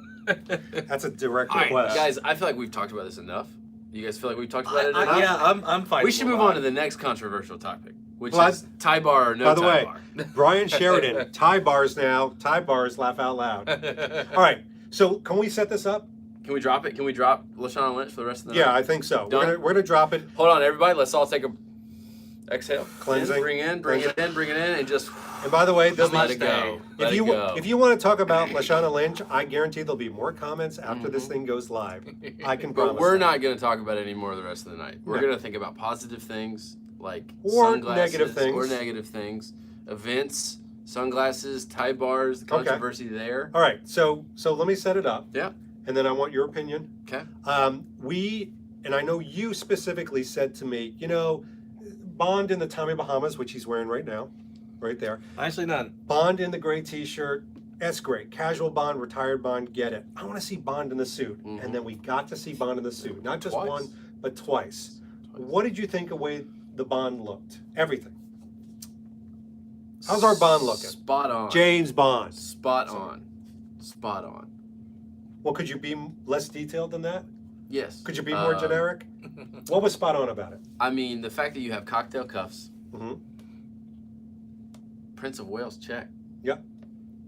That's a direct All right, request. guys, I feel like we've talked about this enough. You guys feel like we've talked about it enough? Yeah, I'm fine. We should move on to the next controversial topic, which Well, is tie bar or no by the tie way, bar. Brian Sheridan, tie bars now. Tie bars, laugh out loud. All right, so can we set this up? Can we drop it? Can we drop LaShawn Lynch for the rest of the night? Yeah, I think so. Done? We're gonna drop it. Hold on, everybody. Let's all take a exhale. Cleansing. Bring it in, and just And by the way, there'll let be, it go. if you want to talk about Lashana Lynch, I guarantee there'll be more comments after this thing goes live. I can promise. But we're that. not going to talk about it anymore the rest of the night. We're No. going to think about positive things like Or sunglasses, negative things. or negative things, events, sunglasses, tie bars, the Okay. controversy there. All right, so let me set it up. Yeah. And then I want your opinion. Okay. And I know you specifically said to me, you know, Bond in the Tommy Bahamas, which he's wearing right now, right there. Nicely done. Bond in the gray T-shirt. That's great. Casual Bond, retired Bond, get it. I want to see Bond in the suit, and then we got to see Bond in the suit, not just Twice. one, but twice. What did you think of the way the Bond looked? Everything. How's our Bond looking? Spot on. James Bond. Spot on. Spot on. Well, could you be less detailed than that? Yes. Could you be more generic? What was spot on about it? I mean, the fact that you have cocktail cuffs. Mm-hmm. Prince of Wales, check. Yep.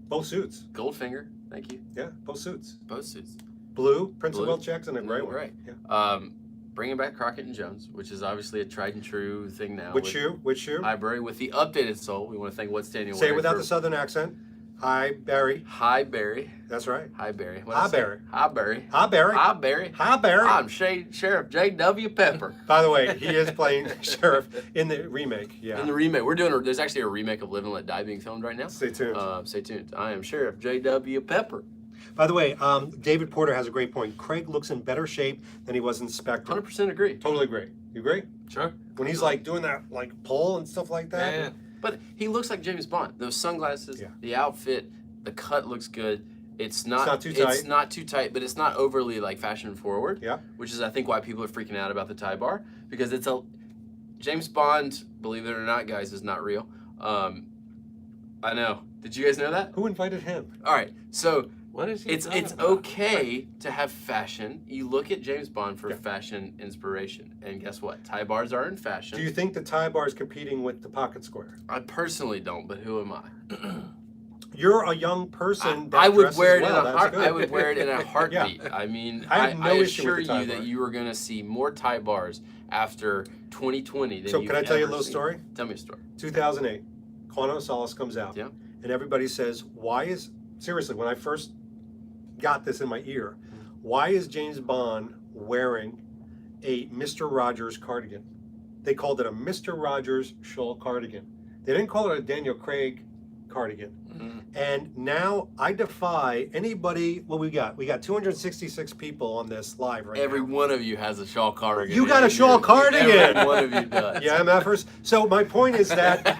Both suits. Goldfinger, thank you. Yeah, both suits. Both suits. Blue, Prince Blue. of Wales checks, and a gray one. Right. Yeah. Bringing back Crockett and Jones, which is obviously a tried and true thing now. Which shoe? Which shoe? Highbury with the updated sole. We want to thank What's Daniel Say it wearing without for- the southern accent. Hi, Barry. Highbury. That's right. Highbury. Hi, Barry. Highbury. Hi, Barry. Highbury. Hi, Barry. I'm Sheriff J.W. Pepper. By the way, he is playing Sheriff in the remake. Yeah. In the remake, there's actually a remake of Live and Let Die being filmed right now. Stay tuned. Stay tuned. I am Sheriff J.W. Pepper. By the way, David Porter has a great point. Craig looks in better shape than he was in Spectre. 100% agree. Totally agree. You agree? Sure. When he's like doing that like pull and stuff like that. Yeah. But he looks like James Bond. Those sunglasses, Yeah. the outfit, the cut looks good. It's not too tight. It's not too tight, but it's not overly like fashion forward. Yeah. Which is I think why people are freaking out about the tie bar because it's a James Bond. Believe it or not, guys, is not real. I know. Did you guys know that? Who invited him? All right. So What is he it's talking about? okay to have fashion. You look at James Bond for Yeah. fashion inspiration, and guess what? Tie bars are in fashion. Do you think the tie bar is competing with the pocket square? I personally don't, but who am I? You're a young person. That I would dresses wear it well. in a That's heart. good. I would wear it in a heartbeat. I mean, I have no I issue with assure the tie you bar. that you are going to see more tie bars after 2020 than So you've can I tell you a ever little seen. story? Tell me a story. 2008, Quantum of Solace comes out. Yeah. And everybody says, seriously, when I first got this in my ear, why is James Bond wearing a Mr. Rogers cardigan? They called it a Mr. Rogers shawl cardigan. They didn't call it a Daniel Craig cardigan. And now I defy anybody. What we got 266 people on this live right Every now. one of you has a shawl cardigan. You got a in shawl your- cardigan. Every one of you does. Yeah, MFers. So my point is that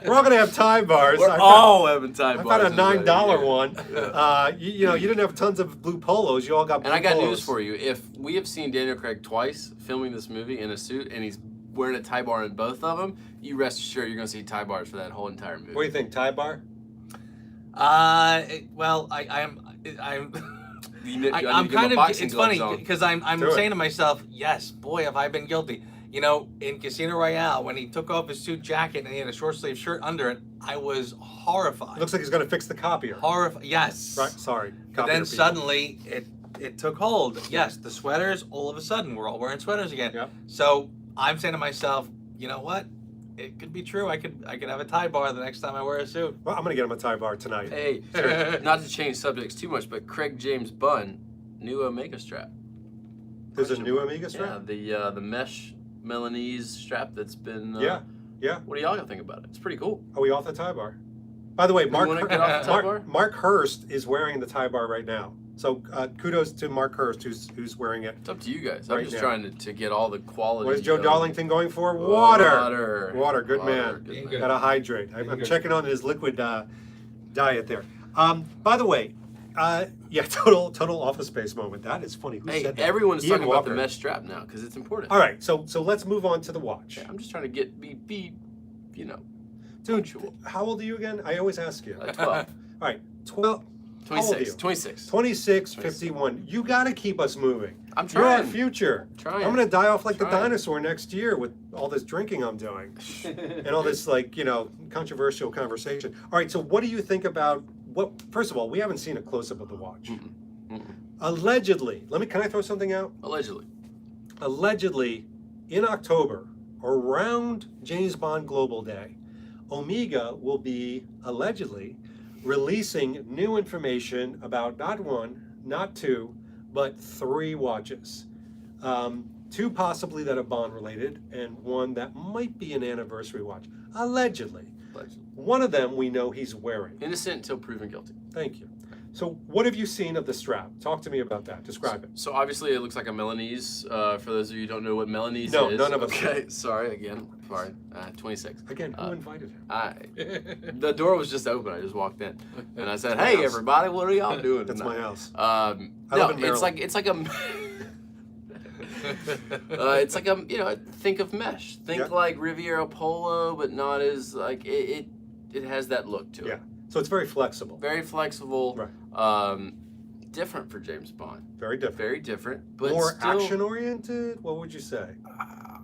we're all gonna have tie bars. We're all having tie I bars. found a $9 everybody. one. You know, you didn't have tons of blue polos. You all got blue And I got polos. news for you. If we have seen Daniel Craig twice filming this movie in a suit, and he's wearing a tie bar in both of them, you rest assured you're going to see tie bars for that whole entire movie. What do you think, tie bar? Well, I'm You I, need I'm to get kind my of. boxing It's funny gloves on. because I'm Do it. saying to myself, yes, boy, have I been guilty. You know, in Casino Royale, when he took off his suit jacket and he had a short sleeve shirt under it, I was horrified. It looks like he's gonna fix the copier. Horrified. Yes. Right. Sorry. But Copier then people. suddenly it took hold. Yes, the sweaters. All of a sudden, we're all wearing sweaters again. Yep. So I'm saying to myself, you know what? It could be true. I could have a tie bar the next time I wear a suit. Well, I'm gonna get him a tie bar tonight. Hey, sir, not to change subjects too much, but Craig James Bunn, new Omega strap. There's a new Amiga strap. Yeah, the mesh Milanese strap that's been. Yeah. What do y'all think about it? It's pretty cool. Are we off the tie bar? By the way, wanna get off the tie bar? Mark Hurst is wearing the tie bar right now. So kudos to Mark Hurst, who's wearing it. It's up to you guys. Right I'm just now. trying to get all the quality. What is Joe of- Darlington going for? Water. Water. Good man. Good Good. Gotta hydrate. I'm Good. checking on his liquid diet there. By the way, yeah, total Office Space moment. That is funny. Who Hey, said that? everyone's Ian talking about the Walker. mesh strap now because it's important. All right, so let's move on to the watch. Yeah, I'm just trying to be you know, Dude, punctual. how old are you again? I always ask you. 12. All right, 12. How old are you? 26. 26, 51. You got to keep us moving. I'm You're our trying. future. Trying. I'm going to die off like the Trying. dinosaur next year with all this drinking I'm doing and all this, like, controversial conversation. All right, so what do you think about first of all, we haven't seen a close-up of the watch. Allegedly, can I throw something out? Allegedly. Allegedly, in October, around James Bond Global Day, Omega will be allegedly releasing new information about not one, not two, but 3 watches. 2 possibly that are Bond related, and 1 that might be an anniversary watch. Allegedly. One of them we know he's wearing. Innocent until proven guilty. Thank you. So what have you seen of the strap? Talk to me about that. Describe it. So obviously it looks like a Milanese. For those of you who don't know what Milanese No, is. none of us Okay, sorry again. Sorry. 26. Again, who invited him? The door was just open. I just walked in, and I said, "Hey, everybody, what are y'all doing?" That's my house. I live in Maryland. it's like a. It's like a think of mesh. Think Yeah. like Riviera Polo, but not as like it has that look to Yeah. it. So it's very flexible. Very flexible. Right. Different for James Bond. Very different. Very different, but More still, action oriented? What would you say?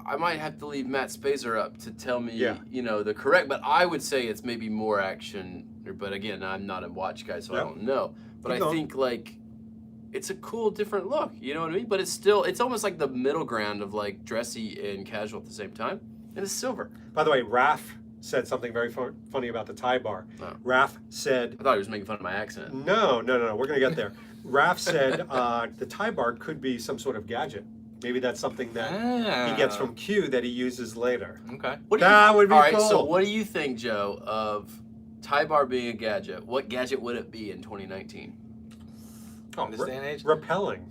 I might have to leave Matt Spazer up to tell me, Yeah. the correct. But I would say it's maybe more action. But again, I'm not a watch guy, so I Yeah. don't know. But Keep I going. think like it's a cool, different look. You know what I mean? But it's almost like the middle ground of like dressy and casual at the same time, and it's silver. By the way, Raph said something very funny about the tie bar. Oh. Raph said, I thought he was making fun of my accent. no, we're going to get there. Raph said the tie bar could be some sort of gadget. Maybe that's something that he gets from Q that he uses later. Okay. That would be all right, cool. so what do you think, Joe, of tie bar being a gadget? What gadget would it be in 2019? In this day and age? Repelling.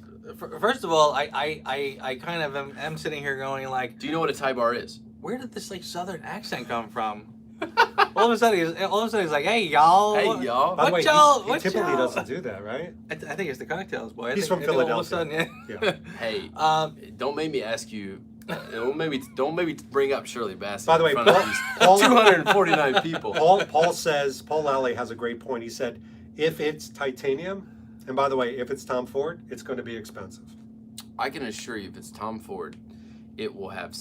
First of all, I kind of am sitting here going like, Do you know what a tie bar is? where did this like southern accent come from? all of a sudden he's like, hey y'all. Hey, y'all. By the way, y'all? he What typically y'all? doesn't do that, right? I think it's the cocktails, boy. He's from I think all of a Philadelphia. sudden, Yeah. Hey, Um, don't make me ask you. Don't maybe bring up Shirley Bassey. By the way, in front of Paul- these 249 people. Paul Lally has a great point. He said, if it's titanium, and by the way, if it's Tom Ford, it's going to be expensive. I can assure you, if it's Tom Ford, it will have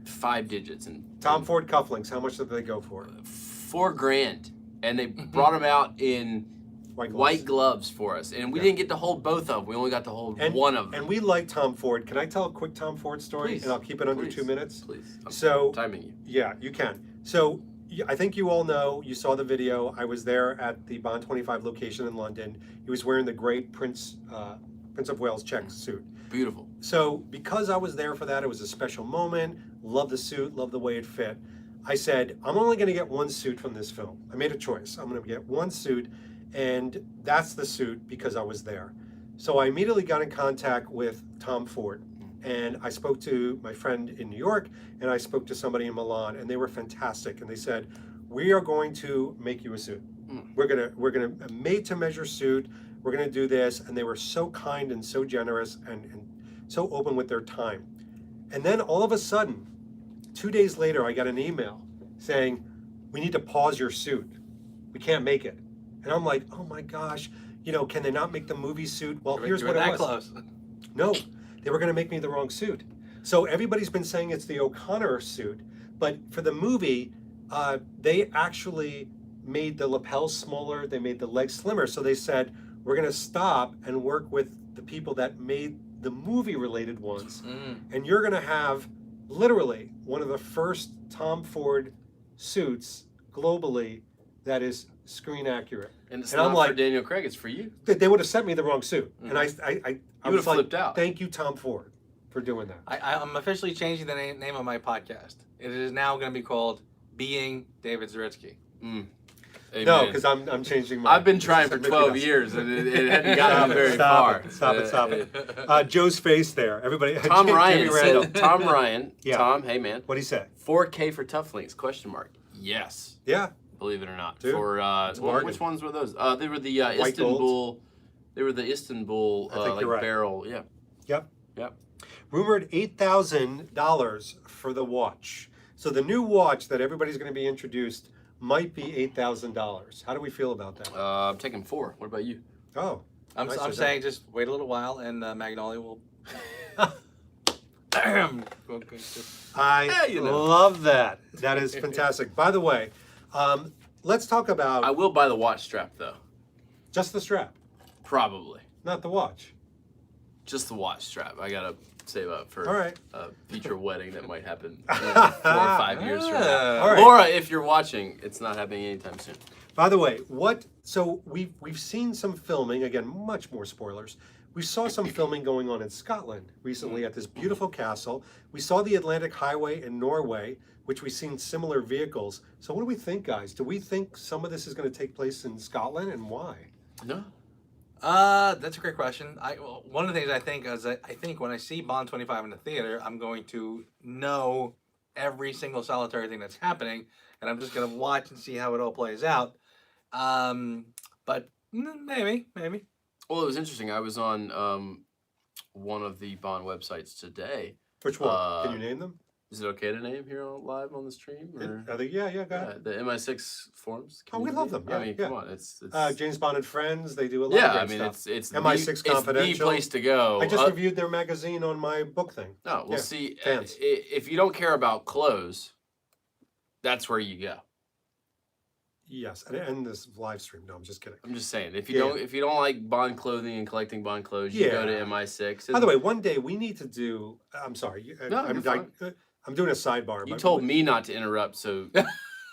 5 digits and Tom Ford cufflinks, how much did they go for? $4,000, and they brought them out in white gloves for us, and we didn't get to hold both of them. We only got to hold one of them. And we like Tom Ford. Can I tell a quick Tom Ford story? Please. And I'll keep it under Please. 2 minutes. Please. I'm So, timing you. yeah, you can. So, I think you all know, you saw the video. I was there at the Bond 25 location in London. He was wearing the great Prince of Wales check suit. Beautiful. So, because I was there for that, it was a special moment. Love the suit, love the way it fit. I said, I'm only going to get 1 suit from this film. I made a choice. I'm going to get 1 suit, and that's the suit because I was there. So I immediately got in contact with Tom Ford, and I spoke to my friend in New York, and I spoke to somebody in Milan, and they were fantastic. And they said, we are going to make you a suit. We're gonna a made-to-measure suit. We're gonna do this. And they were so kind and so generous and so open with their time. And then all of a sudden, 2 days later, I got an email saying, we need to pause your suit. We can't make it. And I'm like, oh my gosh, can they not make the movie suit? Well, here's you were what it that was. close. No, they were going to make me the wrong suit. So everybody's been saying it's the O'Connor suit, but for the movie, they actually made the lapels smaller, they made the legs slimmer. So they said, we're going to stop and work with the people that made the movie-related ones, and you're going to have literally one of the first Tom Ford suits globally that is screen accurate. And it's And I'm not like- for Daniel Craig, it's for you. They would have sent me the wrong suit, and I You was would've like, flipped out. thank you, Tom Ford, for doing that. I'm officially changing the name of my podcast. It is now going to be called Being David Zaritsky. No, Amen. because I'm changing mine. I've been This trying is for Mickey 12 Mouse. years, and it hadn't gotten me very far. Stop it. Joe's face there. Everybody. Tom Jimmy Ryan Randall. said, Tom Ryan, Yeah. Tom, hey man, What'd he say? 4K for Tough Links, question mark. Yes, Yeah. believe it or not. Dude, For it's a bargain. which ones were those? They were the White Istanbul. gold. They were the Istanbul I think like you're right. barrel. Yeah. Yep. Yep. Rumored $8,000 for the watch. So the new watch that everybody's going to be introduced might be $8,000. How do we feel about that? I'm taking 4. What about you? Oh, I'm nice of saying just wait a little while and Magnolia will. I you know. love that. That is fantastic. By the way, let's talk about I will buy the watch strap though. just the strap, Probably. not the watch. Just the watch strap. I gotta save up for All right. a future wedding that might happen 4 or 5 years from now. All right. Laura, if you're watching, it's not happening anytime soon. By the way, so we've seen some filming, again, much more spoilers. We saw some filming going on in Scotland recently at this beautiful castle. We saw the Atlantic Highway in Norway, which we've seen similar vehicles. So what do we think, guys? Do we think some of this is going to take place in Scotland, and why? No. That's a great question. One of the things I think is I think when I see Bond 25 in the theater, I'm going to know every single solitary thing that's happening, and I'm just going to watch and see how it all plays out. But maybe. Well, it was interesting. I was on one of the Bond websites today. Which one? Can you name them? Is it okay to name here live on the stream? Or? Are they, yeah, go ahead. The MI6 forums. Oh, we love them. I mean, Yeah. come on, it's James Bond and Friends, they do a lot yeah. of great I mean, stuff. it's MI6 it's Confidential. the place to go. I just reviewed their magazine on my book thing. No, we'll Yeah, see. fans. If you don't care about clothes, that's where you go. Yes, and this live stream. No, I'm just kidding. I'm just saying, if you Yeah. don't like Bond clothing and collecting Bond clothes, you go to Yeah. MI6. By the way, one day we need to do. I'm sorry. No, I'm, you're fine. I'm doing a sidebar. You but told me not to interrupt, so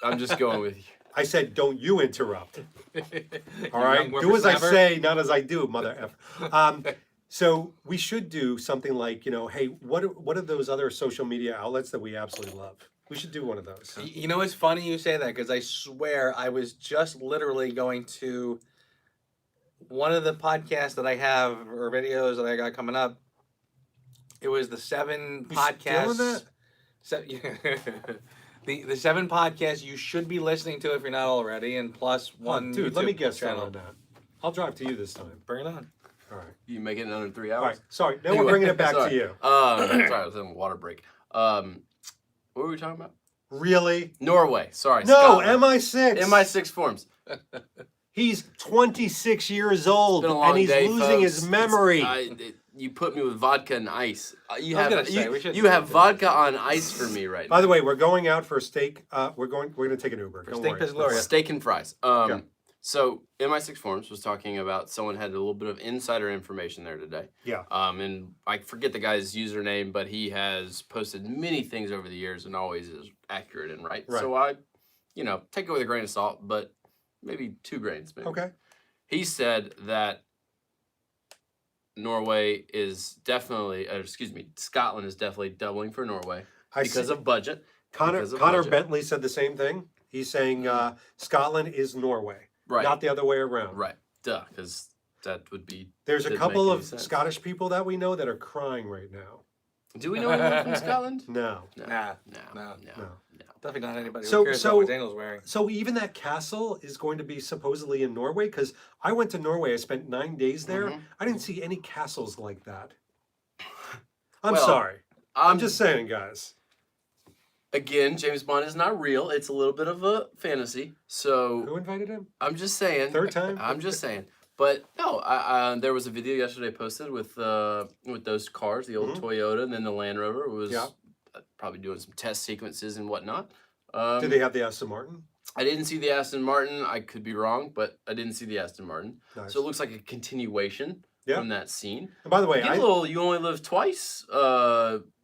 I'm just going with you. I said, don't you interrupt. You All right. young Do as I whippersnapper. say, not as I do, mother f. So we should do something like, hey, what are those other social media outlets that we absolutely love? We should do one of those. You know, it's funny you say that because I swear I was just literally going to one of the podcasts that I have or videos that I got coming up. It was the 7 You still in podcasts. The 7 podcasts you should be listening to if you're not already, and plus one. Dude, let me YouTube guess channel. on that. I'll drive to you this time. Bring it on. All right. You make it in under 3 All hours. right. Sorry. Now Anyway, we're bringing it back sorry. to you. Sorry, I was having a water break. What were we talking about? Really? Norway. Sorry. No, Scotland. MI6. MI6 forums. He's 26 years old, It's been a long and he's day, losing folks. his memory. You put me with vodka and ice. You I was have gonna say, we should- you have vodka on ice for me right By now. the way, we're going out for a steak. We're going to take an Uber. Don't steak worry. Pizzagloria. Steak and fries. Yeah. So MI6 forums was talking about someone had a little bit of insider information there today. Yeah. And I forget the guy's username, but he has posted many things over the years and always is accurate and right. Right. So I, take it with a grain of salt, but maybe 2 grains. Maybe. Okay. He said that Norway is definitely, Scotland is definitely doubling for Norway because of budget. Connor because of budget. Bentley said the same thing. He's saying Scotland is Norway, Right. not the other way around. Right. Duh, because that would be. There's a didn't couple make of any sense. Scottish people that we know that are crying right now. Do we know anyone from Scotland? No. Nah, No. no. No. Definitely not anybody So- who cares so- about what Daniel's wearing. So even that castle is going to be supposedly in Norway? Because I went to Norway. I spent 9 days there. Mhm. I didn't see any castles like that. I'm Well, sorry. I'm just saying, guys. Again, James Bond is not real. It's a little bit of a fantasy. So Who invited him? I'm just saying. Third time? I'm just saying. But no, there was a video yesterday posted with those cars, the old Toyota and then the Land Rover. It was Yeah. probably doing some test sequences and whatnot. Did they have the Aston Martin? I didn't see the Aston Martin. I could be wrong, but I didn't see the Aston Martin. Nice. So it looks like a continuation Yeah. from that scene. And by the way, Get a little "You Only Live Twice"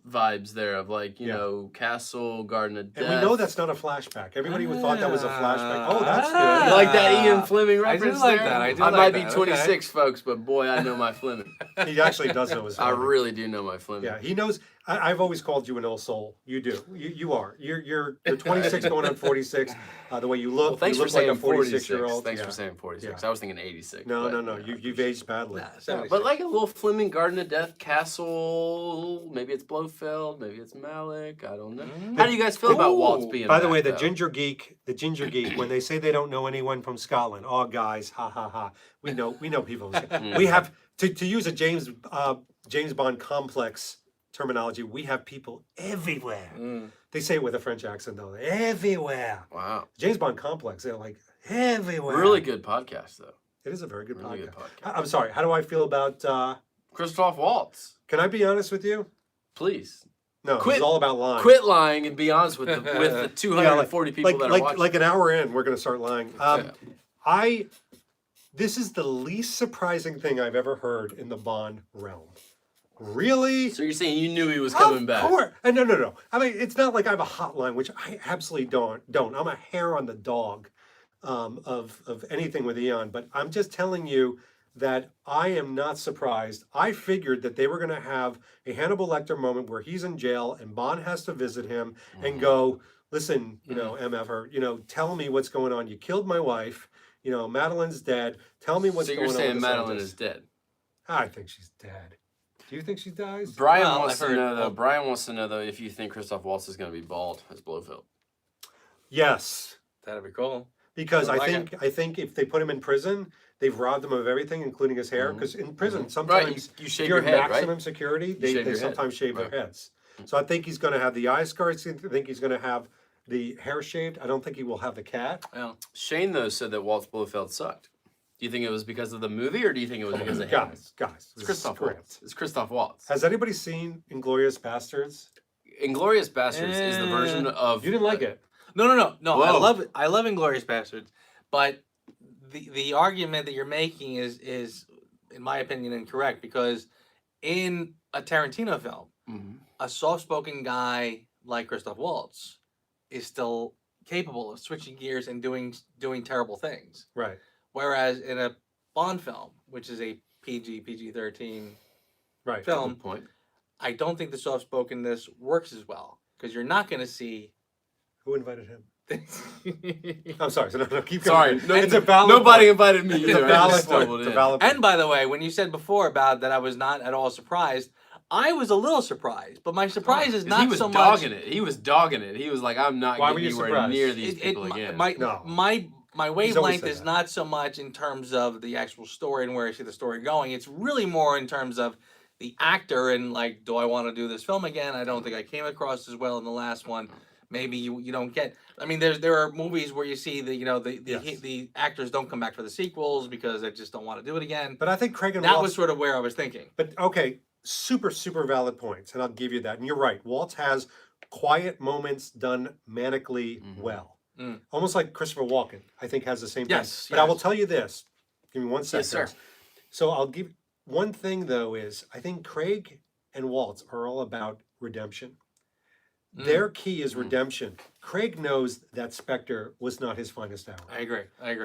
vibes there of like Yeah. Castle, Garden of Death. and we know that's not a flashback. Everybody would thought that was a flashback. Oh, that's You good. like that Ian Fleming I do reference like there? that, I do I like might that, be 26, folks, but boy, I know my Fleming. He actually does know his I Fleming. really do know my Fleming. Yeah, he knows. I've always called you an old soul. You do. You are. You're 26 going on 46. The way you look, Well, thanks you for look like saying a 46-year-old. Thanks for saying 46. Yeah. I was thinking 86. No, but, no. you know, You've aged badly. Nah, Yeah, 76. but like a little Fleming Garden of Death castle. Maybe it's Blofeld. Maybe it's Malik. I don't know. How do you guys feel about Waltz Ooh. being By the back, way, the though? ginger geek, when they say they don't know anyone from Scotland, oh guys, ha ha ha. We know people. We have to use a James Bond complex terminology. We have people everywhere. They say it with a French accent though. Everywhere. Wow. James Bond complex. They're like everywhere. Really good podcast, though. It is a very good Really podcast. good podcast. I'm sorry. How do I feel about? Christoph Waltz, Can I be honest with you? please. No, Quit- it's all about lying. Quit lying and be honest with the 240 people that are watching. Like an hour in, we're gonna start lying. This is the least surprising thing I've ever heard in the Bond realm. Really? So you're saying you knew he was coming back? Of course. No. I mean, it's not like I have a hotline, which I absolutely don't. I'm a hair on the dog of anything with Eon, but I'm just telling you that I am not surprised. I figured that they were going to have a Hannibal Lecter moment where he's in jail and Bond has to visit him and go, listen, MF, tell me what's going on. You killed my wife. Madeleine's dead. Tell me what's So going you're on. saying with Madeleine this is dead? I think she's dead. Do you think she dies? Brian Well, wants I've to heard- know though. Brian wants to know though if you think Christoph Waltz is going to be bald as Blofeld. Yes, That'd be cool. because I I like think if they put him in prison, they've robbed him of everything, including his hair. Because in prison, Right, sometimes you if shave you're your head, maximum right? security, shave they your head. sometimes shave their Right. heads. So I think he's going to have the eye scars. I think he's going to have the hair shaved. I don't think he will have the cat. Well, Shane though said that Waltz Blofeld sucked. Do you think it was because of the movie or do you think it was because of him? Guys, It's this is Christoph script. Waltz. It's Christoph Waltz. Has anybody seen Inglorious Bastards? Inglorious Bastards is the version of. You didn't like it. no. Whoa. I love it. I love Inglourious Bastards, but the argument that you're making is, in my opinion, incorrect because in a Tarantino film, Mhm. a soft-spoken guy like Christoph Waltz is still capable of switching gears and doing terrible things. Right. Whereas in a Bond film, which is a PG-13 Right. film, Good point. I don't think the soft-spokenness works as well because you're not going to see. Who invited him? things. I'm sorry. So no, keep Sorry, going. no, It's a valid nobody point. invited me It's either. a I valid just point. stumbled It's a in. valid point. And by the way, when you said before about that I was not at all surprised, I was a little surprised. But my surprise is 'Cause not he was so dogging much. it. He was dogging it. He was like, I'm not Why were getting you anywhere surprised? near these people again. No. My always wavelength said is that. not so much in terms of the actual story and where I see the story going. It's really more in terms of the actor and like, do I want to do this film again? I don't think I came across as well in the last one. Maybe you don't get. I mean, there are movies where you see the Yes. the actors don't come back for the sequels because they just don't want to do it again. But I think Craig and That Waltz. was sort of where I was thinking. But okay, super valid points, and I'll give you that. And you're right. Waltz has quiet moments done manically well, almost like Christopher Walken. I think has the same Yes, thing. But I yes. will tell you this. Give me one second. Yes, sir. So I'll give one thing though is I think Craig and Waltz are all about redemption. Their key is redemption. Craig knows that Spectre was not his finest hour. I agree.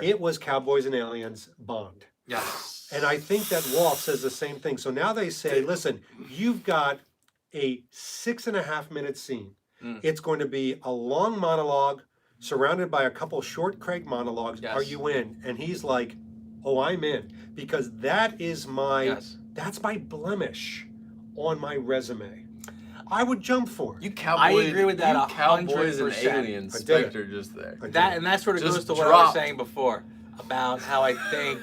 It was Cowboys and Aliens Bond. Yes. And I think that Waltz says the same thing. So now they say, listen, you've got a 6.5-minute scene. It's going to be a long monologue surrounded by a couple short Craig monologues. Yes. Are you in? And he's like, oh, I'm in. Because that is that's my blemish on my resume. I would jump for it. You cowboys, agree with that you Cowboys and 100%. Aliens I did it. Spectre just there. I did. And that sort of Just goes to what I was dropped. saying before about how I think.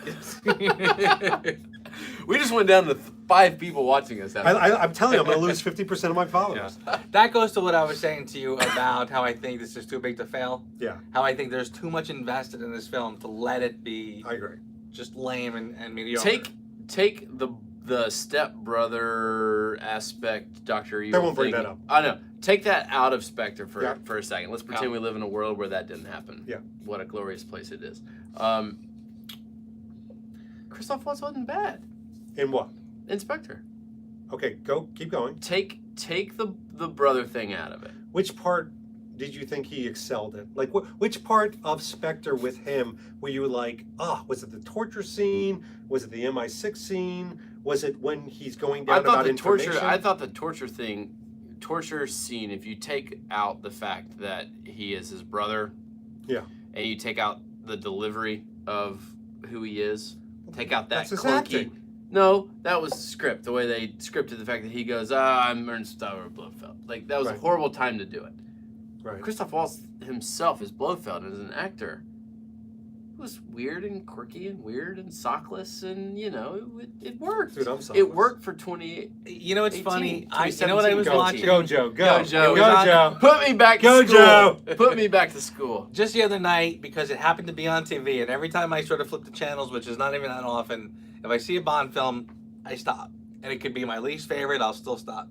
We just went down to 5 people watching us. I'm telling you, I'm going to lose 50% of my followers. That goes to what I was saying to you about how I think this is too big to fail. Yeah, How I think there's too much invested in this film to let it be I agree. just lame and mediocre. Take the stepbrother aspect, Dr. Evil. They won't bring thing. that up. I know. Take that out of Spectre for Yeah. a second. Let's pretend we live in a world where that didn't happen. Yeah. What a glorious place it is. Christoph Waltz wasn't bad In what? in Spectre. Okay, keep going. Take the brother thing out of it. Which part did you think he excelled in? Like, which part of Spectre with him were you like, was it the torture scene? Was it the MI6 scene? Was it when he's going down about information? I thought the torture thing torture scene, if you take out the fact that he is his brother, Yeah. and you take out the delivery of who he is, take out that That's his clunky. acting. No, that was script. The way they scripted the fact that he goes, I'm Ernst Blofeld. Like, that was a Right. horrible time to do it. Right. Christoph Waltz himself as Blofeld as an actor was weird and quirky and weird and sockless, and it worked. Dude, I'm sockless. It worked for 20. You know, it's 18, funny. You know what 2017, I was Go, watching? go, Joe. Go, Go, Joe. Go, Joe. Put me back to Go, school. Joe. Put me back to school. Just the other night, because it happened to be on TV, and every time I sort of flip the channels, which is not even that often, if I see a Bond film, I stop. And it could be my least favorite, I'll still stop.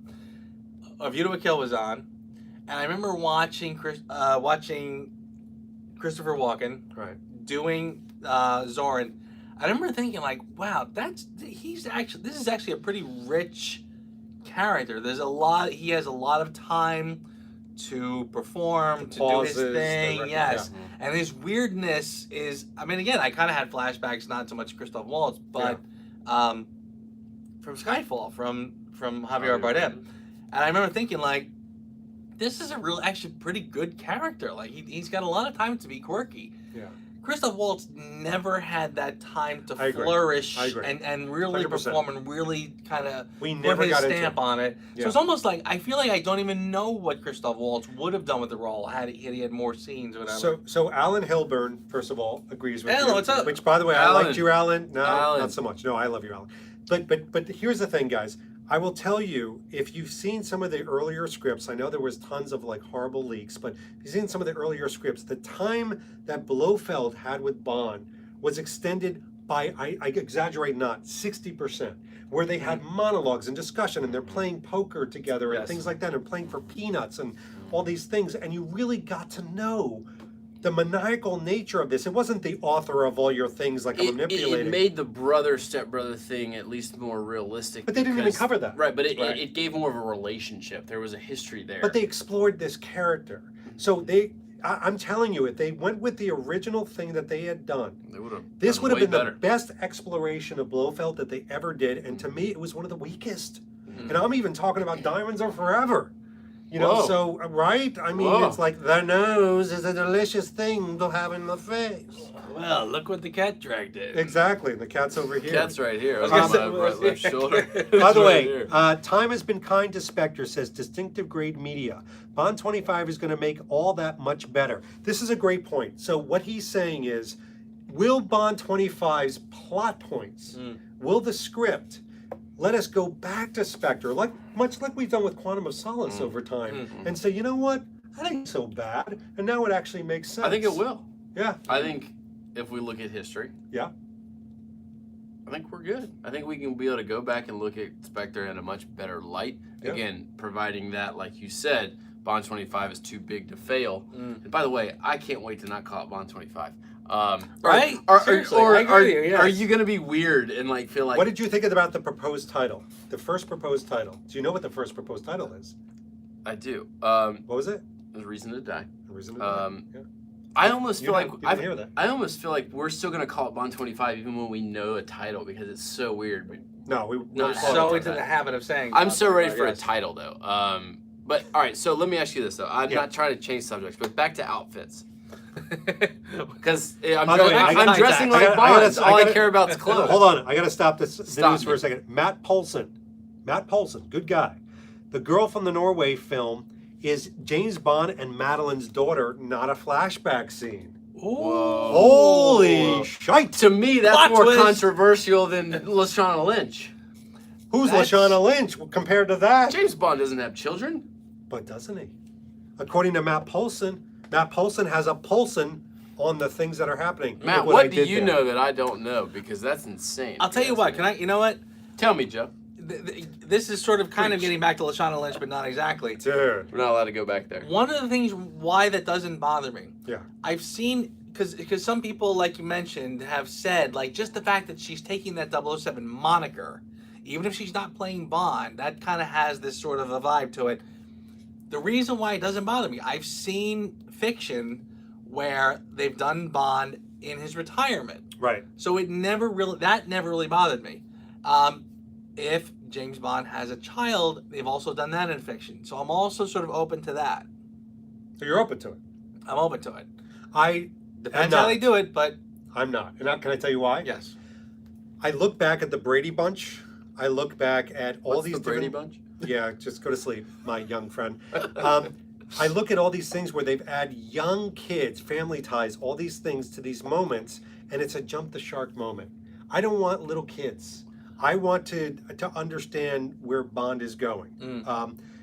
A View to a Kill was on, and I remember watching Christopher Walken Right. doing Zorin. I remember thinking, like, wow, this is actually a pretty rich character. He has a lot of time to perform, to do his Pauses, thing, the yes. And his weirdness is, I mean, again, I kind of had flashbacks, not so much Christoph Waltz, but from Skyfall, from Javier Bardem. And I remember thinking, like, this is actually pretty good character. Like, he's got a lot of time to be quirky. Yeah. Christoph Waltz never had that time to I agree. flourish I agree. and really 100%. perform and really kind of We put never his got into stamp on it. Yeah. So it's almost like I feel like I don't even know what Christoph Waltz would have done with the role had he had more scenes or whatever. So Alan Hilburn, first of all, agrees with Alan, you. what's up? Which, by the way, Alan. I liked you, Alan. No, Alan. not so much. No, I love you, Alan. But here's the thing, guys. I will tell you, if you've seen some of the earlier scripts, I know there was tons of like horrible leaks, but if you've seen some of the earlier scripts, the time that Blofeld had with Bond was extended by, I exaggerate not, 60%, where they had monologues and discussion, and they're playing poker together and Yes. things like that, and playing for peanuts and all these things, and you really got to know the maniacal nature of this. It wasn't the author of all your things like I'm manipulating. It made the brother-stepbrother thing at least more realistic. But they didn't even because- cover that. Right, but Right. it gave more of a relationship. There was a history there. But they explored this character. So I'm telling you, if they went with the original thing that they had done, this would have been the best exploration of Blofeld that they ever did. And to me, it was one of the weakest. And I'm even talking about Diamonds Are Forever. You know, Whoa. so, right? I mean, Whoa. it's like the nose is a delicious thing to have in the face. Well, look what the cat dragged in. Exactly. The cat's over here. Cat's right here. was On gonna my say- left shoulder. By the It's way, right here. time has been kind to Spectre, says distinctive grade media. Bond 25 is going to make all that much better. This is a great point. So what he's saying is, will Bond 25's plot points, will the script let us go back to Spectre, much like we've done with Quantum of Solace over time, and say, you know what, that ain't so bad, and now it actually makes sense. I think it will. Yeah. I think if we look at history, Yeah. I think we're good. I think we can be able to go back and look at Spectre in a much better light. Yeah. Again, providing that, like you said, Bond 25 is too big to fail. And by the way, I can't wait to not call it Bond 25. Right? Seriously, I agree with you, yes. Are you going to be weird and like feel like... What did you think about the proposed title? The first proposed title. Do you know what the first proposed title is? I do. What was it? There's a Reason to Die. A Reason to Die. Yeah. I almost feel like You didn't hear that. I almost feel like we're still gonna call it Bond 25 even when we know a title because it's so weird. No, we Not call it So that. into the habit of saying. I'm so ready for a yes. title though. But all right, so let me ask you this though. I'm Yeah. not trying to change subjects, but back to outfits. Because I'm, By the way, I'm dressing like I gotta- Bond. All I gotta- care about is clothes. Hold on, I gotta stop the Stop news for me. a second. Matt Poulsen, good guy. The girl from the Norway film is James Bond and Madeleine's daughter, not a flashback scene. Whoa. Holy shite! To me, that's Plot more twist. controversial than Lashana Lynch. Who's That's- Lashana Lynch compared to that? James Bond doesn't have children. But doesn't he? According to Matt Poulsen has a Poulsen on the things that are happening. Matt, Look what I do did you there. know that I don't know? Because that's insane. I'll tell you what. You know what? Tell me, Joe. This is sort of kind of getting back to Lashana Lynch, but not exactly. Dude. We're not allowed to go back there. One of the things why that doesn't bother me, Yeah. I've seen, because some people, like you mentioned, have said, like, just the fact that she's taking that 007 moniker, even if she's not playing Bond, that kind of has this sort of a vibe to it. The reason why it doesn't bother me, I've seen fiction where they've done Bond in his retirement. Right. So that never really bothered me. if James Bond has a child, they've also done that in fiction. So I'm also sort of open to that. So you're open to it. I'm open to it. I Depends how they do it, but I'm not. And can I tell you why? yes. I look back at the Brady Bunch. I look back at all What's these the Brady different. Bunch? Yeah, just go to sleep, my young friend. I look at all these things where they've added young kids, family ties, all these things to these moments, and it's a jump the shark moment. I don't want little kids. I want to understand where Bond is going.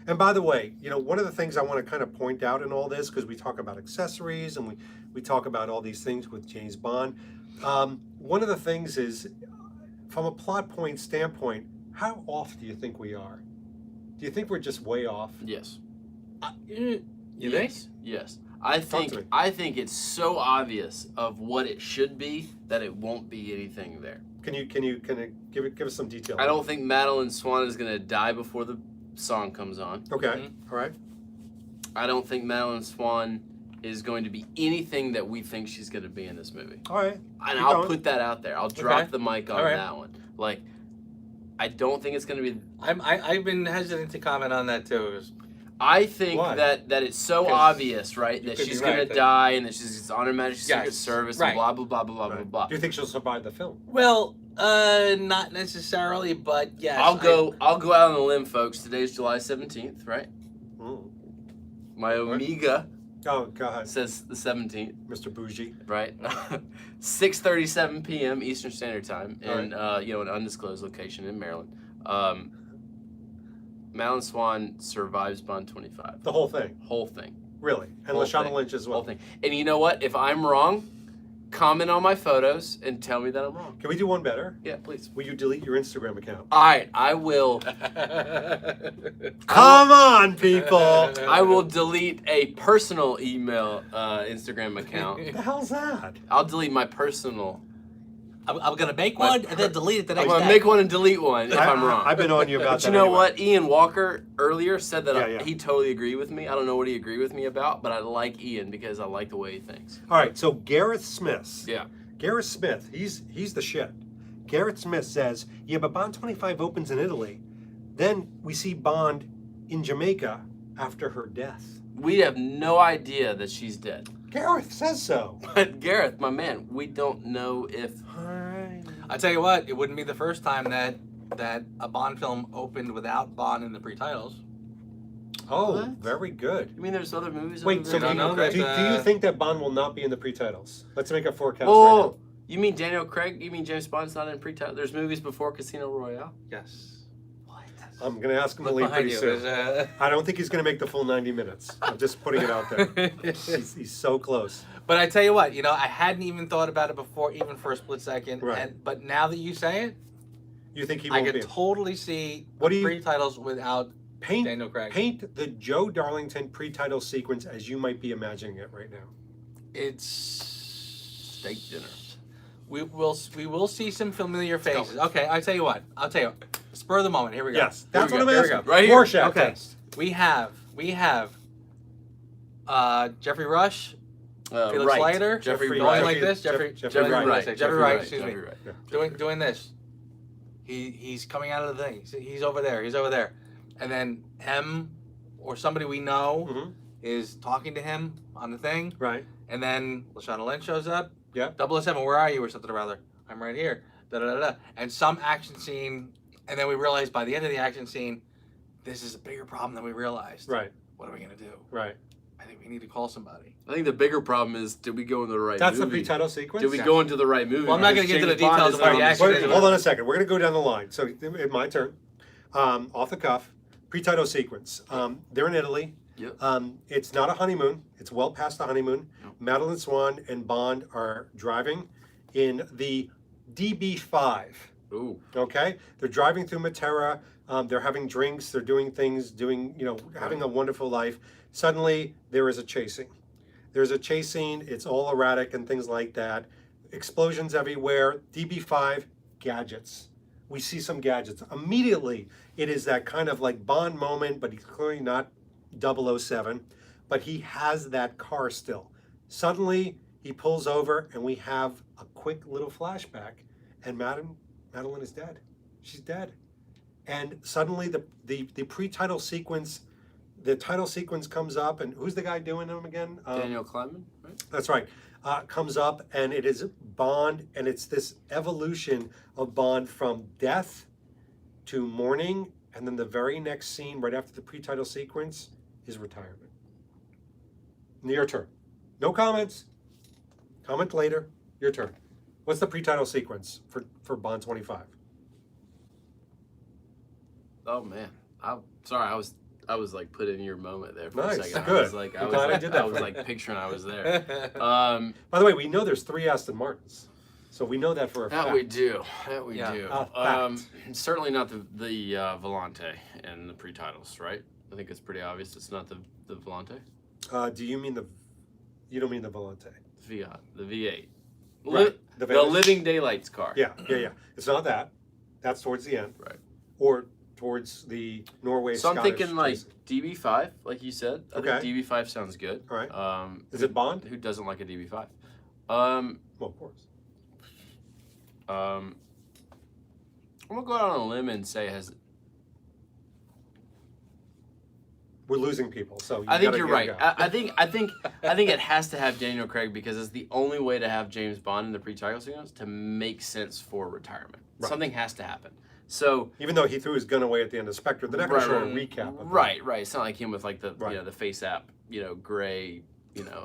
And by the way, one of the things I want to kind of point out in all this, because we talk about accessories and we talk about all these things with James Bond. One of the things is, from a plot point standpoint, how off do you think we are? Do you think we're just way off? Yes. You Yes. think? Yes. I Talk to me. think it's so obvious of what it should be that it won't be anything there. Can you give us some detail? I don't think Madeleine Swan is gonna die before the song comes on. Okay. All right. I don't think Madeleine Swan is going to be anything that we think she's gonna be in this movie. All right. And Keep I'll going. put that out there. I'll drop Okay. the mic on All right. that one. Like, I don't think it's gonna be. I've been hesitant to comment on that too. I think Why? that it's so 'Cause obvious, right, you that could be she's right, gonna but- die and that she's on Her Majesty's Yes, Secret Service right. and blah blah blah blah blah blah Right. blah. Do you think she'll survive the film? Well, not necessarily, but yes. I'll go out on a limb, folks. Today's July 17th, right? Mm. My Omega Oh, go ahead, says the 17th, Mr. Bougie. right? 6:37 p.m. Eastern Standard Time All in an undisclosed location in Maryland. Madeleine Swan survives Bond 25. The whole thing, Whole thing. really, and Whole Lashana thing. Lynch as well. Whole thing. And you know what? If I'm wrong, comment on my photos and tell me that I'm wrong. Can we do one better? Yeah, please. Will you delete your Instagram account? All right, I will. Come on, people. I will delete a personal email Instagram account. What the hell's that? I'll delete my personal. I'm gonna make one and then delete it the I'm next gonna day. make one and delete one if I'm wrong. I've been on you about But that. you know anyway. what? Ian Walker earlier said that Yeah, yeah. he totally agreed with me. I don't know what he agreed with me about, but I like Ian because I like the way he thinks. All right, so Gareth Smith. Yeah. Gareth Smith, he's the shit. Gareth Smith says, yeah, but Bond 25 opens in Italy. Then we see Bond in Jamaica after her death. We have no idea that she's dead. Gareth says so. But Gareth, my man, we don't know if. All right. I tell you what, it wouldn't be the first time that a Bond film opened without Bond in the pre-titles. Oh, What? very good. I mean, there's other movies. Wait, other so than do no, you, no, do, that, do you uh, think that Bond will not be in the pre-titles? Let's make a forecast right Oh, you mean Daniel Craig? You mean James Bond's not in pre-title? There's movies before Casino Royale. Yes. What? now. I'm going to ask him to Look leave behind pretty you. soon. I don't think he's going to make the full 90 minutes. I'm just putting it out there. He's so close. But I tell you what, I hadn't even thought about it before, even for a split second. Right. But now that you say it, You think he I won't could be? totally see What the do you- pre-titles without Paint, Daniel Craig. paint the Joe Darlington pre-title sequence as you might be imagining it right now. It's Steak dinner. We will see some familiar go. faces. Okay, I'll tell you what. Spur of the moment. Here we go. Yes, that's Here what we I'm go. Here we asking. go. Right here. Rorschach Okay. test. We have Jeffrey Rush Felix Wright. Leiter? Jeffrey Jeffrey going Wright. like this. Jeffrey Jeffrey Wright. Wright. Jeffrey Wright. Excuse me. Jeffrey Wright. Doing this. He's coming out of the thing. He's over there. He's over there. And then M or somebody we know Mhm. is talking to him on the thing. Right. And then Lashana Lynch shows up. Yeah. 007, where are you? Or something or other. I'm right here. Da da da da. And some action scene. And then we realize by the end of the action scene, this is a bigger problem than we realized. Right. What are we gonna do? Right. I think we need to call somebody. I think the bigger problem is, did we go into the right That's the movie? pre-title sequence. Did we go into the right movie? Well, I'm not Because gonna get into James the Bond details is of what not the on action Wait, is. hold on a second. We're going to go down the line. So, my turn. Off the cuff. Pre-title sequence. They're in Italy. Yep. It's not a honeymoon. It's well past the honeymoon. Yep. Madeleine Swan and Bond are driving in the DB5. Ooh. Okay? They're driving through Matera. They're having drinks. They're doing things, having a wonderful life. Suddenly, there is a chasing. There's a chase scene. It's all erratic and things like that. Explosions everywhere. DB5, gadgets. We see some gadgets. Immediately, it is that kind of like Bond moment, but he's clearly not 007. But he has that car still. Suddenly, he pulls over, and we have a quick little flashback. And Madeline is dead. She's dead. and suddenly the pre-title sequence, the title sequence comes up, and who's the guy doing them again? Danielle Kleinman, right? That's right. Comes up, and it is Bond, and it's this evolution of Bond from death to mourning, and then the very next scene, right after the pre-title sequence, is retirement. Your turn. No comments. Comment later. Your turn. What's the pre-title sequence for Bond 25? Oh man, sorry, I was like put in your moment there for Nice, a second. good. I was like, I'm glad I did that I was for like picturing I was there. By the way, we know there's 3 Aston Martins, so we know that for a fact. That we do. That we Yeah. do. Fact. Certainly not the Volante and the pre-titles, right? I think it's pretty obvious. It's not the Volante. Do you mean you don't mean the Volante? Fiat, the V8. Right. The Venice. Living Daylights car. Yeah. It's not that. That's towards the end. Right. Or towards the Norway. So I'm Scottish thinking like chasing. DB5, like you said. I Okay. think DB5 sounds good. All right. Is Who- it Bond? Who doesn't like a DB5? Well, of course. I'm gonna go out on a limb and say We're losing people, so I think gotta you're get right. it out. I think it has to have Daniel Craig because it's the only way to have James Bond in the pre-title sequence to make sense for retirement. Right. Something has to happen. So Even though he threw his gun away at the end of Spectre, they're not going to show a recap of that. right. It's not like him with like the Right. the face app, gray,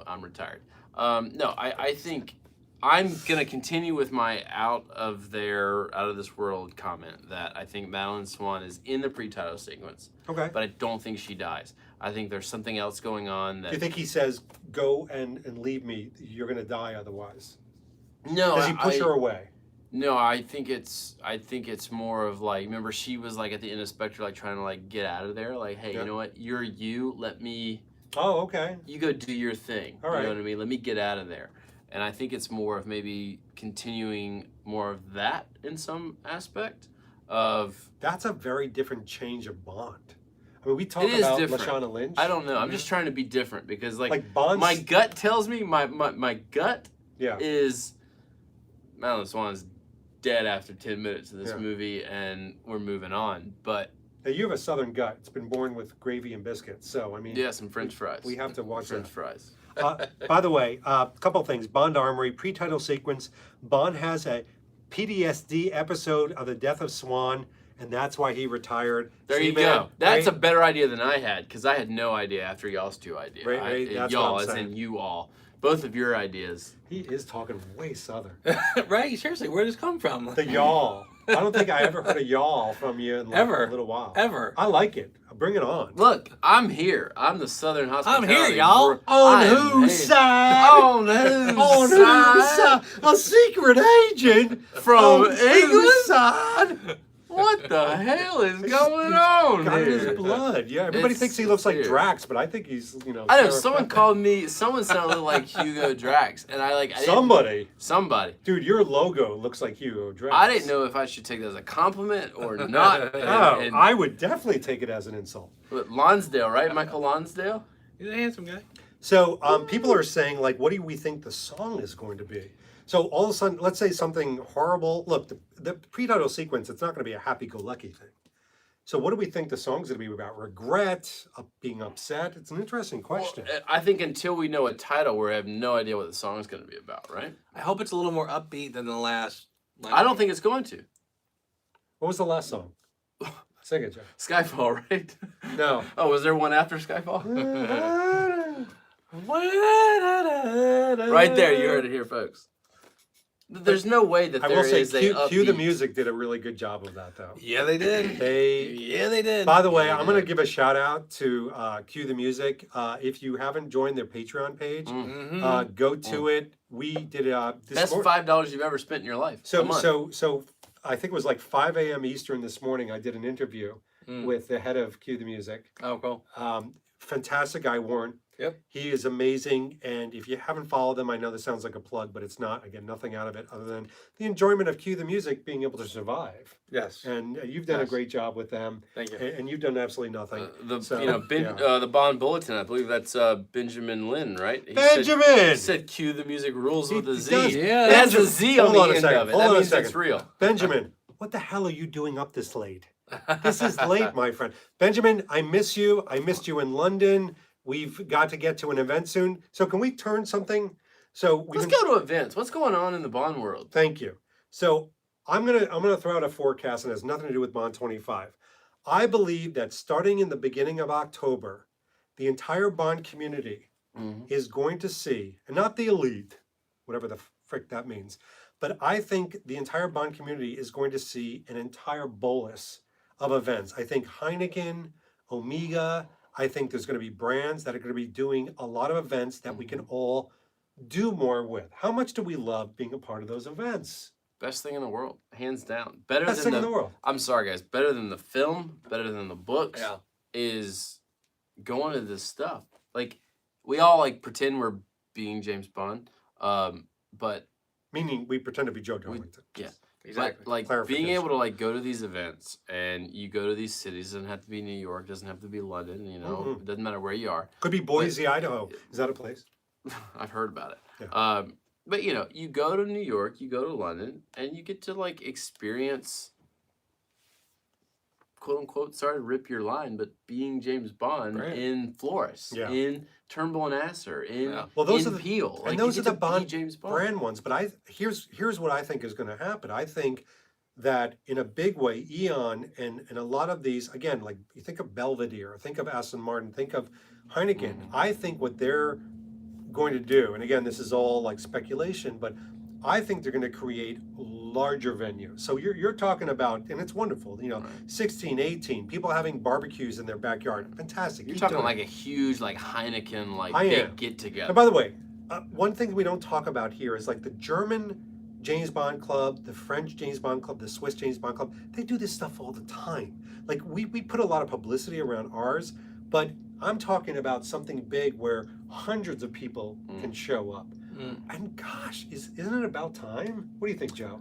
I'm retired. No, I think I'm gonna continue with my out of this world comment that I think Madeleine Swan is in the pre-title sequence, Okay. but I don't think she dies. I think there's something else going on Do that. you think he says, "Go and leave me. You're going to die otherwise"? No, Does he push her away? No, I think it's more of like, remember she was like at the end of Spectre, like trying to like get out of there, like, hey, Yeah. you know what, you're you, let me, Oh, okay. you go do your thing. All right. You know what I mean? Let me get out of there. And I think it's more of maybe continuing more of that in some aspect of. That's a very different change of Bond. I mean, we talk It is about different. Lashana Lynch. I don't know. I'm just trying to be different because Like Bond's. my gut tells me my gut Yeah. is Madeleine Swan's dead after 10 minutes of this Yeah. movie and we're moving on. But Now, you have a southern gut. It's been born with gravy and biscuits. So, I mean, yeah, some French fries. we have to watch French that. fries. By the way, a couple things. Bond Armory, pre-title sequence. Bond has a PTSD episode of the death of Swan, and that's why he retired. There See, you man, go. That's right? a better idea than I had because I had no idea after y'all's 2 ideas. Right, that's y'all, what I'm as saying. in you all. Both of your ideas. He is talking way southern. Right? Seriously, where does this come from? The y'all. I don't think I ever heard a y'all from you in like Ever. a little while. Ever. I like it. Bring it on. Look, I'm here. I'm the Southern Hospitality. I'm here, y'all. On I am whose here. side? On whose On whose side? side? A secret agent From on England? whose side? What the hell is going on Got here? his blood. Yeah, everybody It's thinks he looks like weird. Drax, but I think he's, I know Sarah someone Pepper. called me. Someone said I look like Hugo Drax, and I didn't- Somebody. Dude, your logo looks like Hugo Drax. I didn't know if I should take that as a compliment or not. Oh, and I would definitely take it as an insult. but Lonsdale, right? Michael Lonsdale. He's a handsome guy. So people are saying, like, what do we think the song is going to be? So all of a sudden, let's say something horrible. Look, the pre-title sequence, it's not going to be a happy-go-lucky thing. So what do we think the song's going to be about? Regret, being upset? It's an interesting question. Well, I think until we know a title, we have no idea what the song's going to be about, right? I hope it's a little more upbeat than the last. I don't think it's going to. What was the last song? Sing it, Jeff. Skyfall, right? No. Oh, was there one after Skyfall? Right there, you heard it here, folks. There's no way that I there will say, is a Cue the upbeat- Music did a really good job of that, though. Yeah, they did. They did. By the way, Yeah, I'm going to give a shout out to Cue the Music. If you haven't joined their Patreon page, Mm-hmm. go to it. We did this Best $5 you've ever spent in your life. a month. So I think it was like 5 a.m. Eastern this morning. I did an interview with the head of Cue the Music. Oh, cool. Fantastic guy, Warren. Yep. He is amazing, and if you haven't followed them, I know this sounds like a plug, but it's not. Again, nothing out of it other than the enjoyment of Cue the Music being able to survive. Yes. And you've done a Yes. great job with them. Thank you. And you've done absolutely nothing. The Bond Bulletin, I believe that's Benjamin Lynn, right? He Benjamin! said cue the music rules with a He Z. does. It has a Z on Hold the on a end second. of it. Hold That on a means it's second. real. Benjamin, what the hell are you doing up this late? This is late, my friend. Benjamin, I miss you. I missed you in London. We've got to get to an event soon. So can we turn something? So Let's go to events. What's going on in the Bond world? Thank you. So I'm gonna throw out a forecast, and it has nothing to do with Bond 25. I believe that starting in the beginning of October, the entire Bond community is going to see, and not the elite, whatever the frick that means, but I think the entire Bond community is going to see an entire bolus of events. I think Heineken, Omega, I think there's going to be brands that are going to be doing a lot of events that we can all do more with. How much do we love being a part of those events? Best thing in the world, hands down. Better Best than thing in the world. I'm sorry, guys. Better than the film, better than the books. Yeah. Is going to this stuff. Like we all like pretend we're being James Bond, but Meaning we pretend to be Joe Darlington. yeah. Exactly. But like being Clarification. able to like go to these events and you go to these cities, doesn't have to be New York, doesn't have to be London, you know, it doesn't matter where you are. Could be Boise, Idaho. Is that a place? I've heard about it. Yeah. But you know, you go to New York, you go to London, and you get to like experience, quote unquote, sorry to rip your line, but being James Bond Right. in Flores, Yeah. in Turnbull and Asser, in Well, those in are the Peel, and like, those you are get the to be Bond James Bond. brand ones. But here's what I think is going to happen. I think that in a big way, Eon and a lot of these, again, like you think of Belvedere, think of Aston Martin, think of Heineken. I think what they're going to do, and again, this is all like speculation, but I think they're going to create larger venues. So you're talking about, and it's wonderful, you know, 16, 18, people having barbecues in their backyard. Fantastic. You're Keep talking doing like it. a huge like Heineken like I am. big get together. And by the way, one thing we don't talk about here is like the German James Bond Club, the French James Bond Club, the Swiss James Bond Club. They do this stuff all the time. Like we put a lot of publicity around ours, but I'm talking about something big where hundreds of people can show up. And gosh, isn't it about time? What do you think, Joe?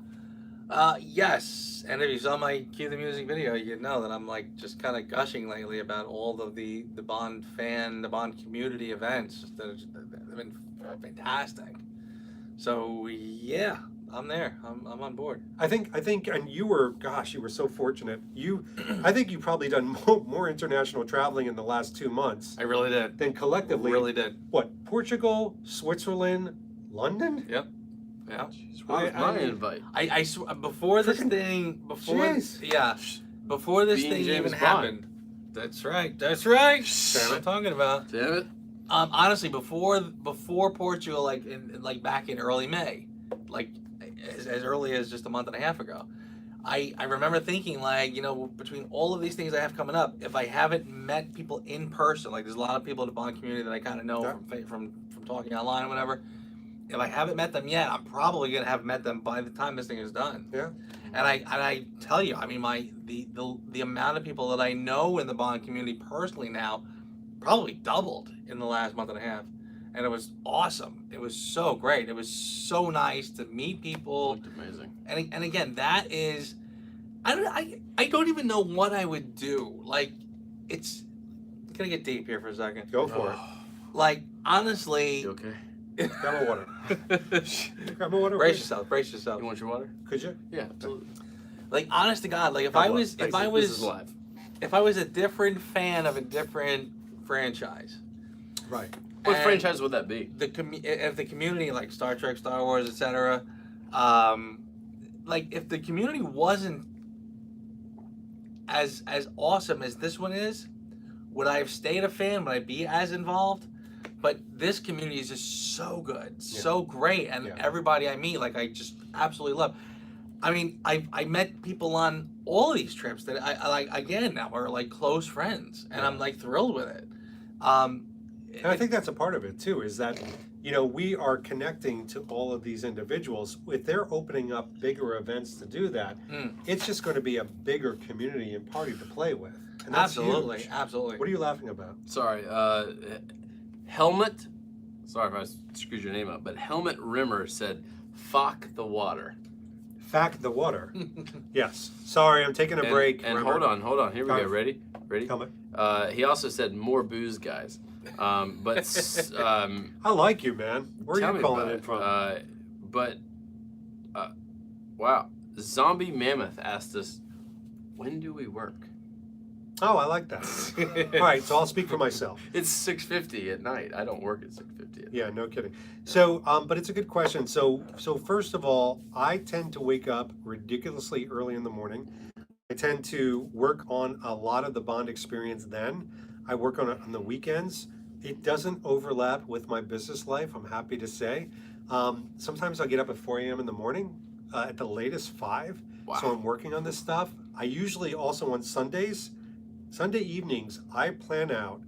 Yes, and if you saw my Cue the Music video, you'd know that I'm like just kind of gushing lately about all of the Bond fan, the Bond community events that have been fantastic. So yeah, I'm there. I'm on board. I think, and you were so fortunate. I think you've probably done more international traveling in the last 2 months I really did. than collectively. Really did. What? Portugal, Switzerland, London? Yep. Yeah. Where's I my mean, invite? I before this Freaking- thing, before Jeez. yeah, before this Being thing James even Bond. happened. That's right. That's right. Damn That's what it. I'm talking about. Damn it. Honestly, before Portugal, like back in early May, like as early as just a month and a half ago, I remember thinking like, you know, between all of these things I have coming up, if I haven't met people in person, like there's a lot of people in the Bond community that I kind of know Yeah. from talking online or whatever. If I haven't met them yet, I'm probably gonna have met them by the time this thing is done. Yeah. And I tell you, I mean, the amount of people that I know in the Bond community personally now probably doubled in the last month and a half, and it was awesome. It was so great. It was so nice to meet people. Looked amazing. And again, that is, I don't even know what I would do. Like, it's gonna get deep here for a second. Go for Like, honestly, You okay? it. Grab a water. Grab a water. brace please. yourself. Brace yourself. You want your water? Could you? Yeah, absolutely. Like, honest to God, like if God I bless. was Thanks. This is live. if I was a different fan of a different franchise, Right. What and franchise would that be? if the community, like Star Trek, Star Wars, etc., like if the community wasn't as awesome as this one is, would I have stayed a fan? Would I be as involved? But this community is just so good, so great, and Yeah. everybody I meet, like I just absolutely love. I mean, I met people on all of these trips that I like again now are like close friends, and I'm like thrilled with it. And I think that's a part of it too, is that, you know, we are connecting to all of these individuals. If they're opening up bigger events to do that, it's just going to be a bigger community and party to play with. And that's absolutely, huge. absolutely. What are you laughing about? Sorry, Helmet. Sorry if I screwed your name up, but Helmet Rimmer said, "Fuck the water." Fact the water. Yes. Sorry, I'm taking a break. And Remember. hold on. Here we go. Come. Ready? Come He also said more booze, guys. But I like you, man. Where tell are me you calling about in from? Wow, Zombie Mammoth asked us, when do we work? Oh, I like that. All right, so I'll speak for myself. It's 6:50 at night. I don't work at 6:50 at night. Yeah, no kidding. So, but it's a good question. So first of all, I tend to wake up ridiculously early in the morning. I tend to work on a lot of the Bond experience then. I work on it on the weekends. It doesn't overlap with my business life, I'm happy to say. Sometimes I'll get up at 4 a.m. in the morning, at the latest 5. Wow. So I'm working on this stuff. I usually also on Sunday evenings, I plan out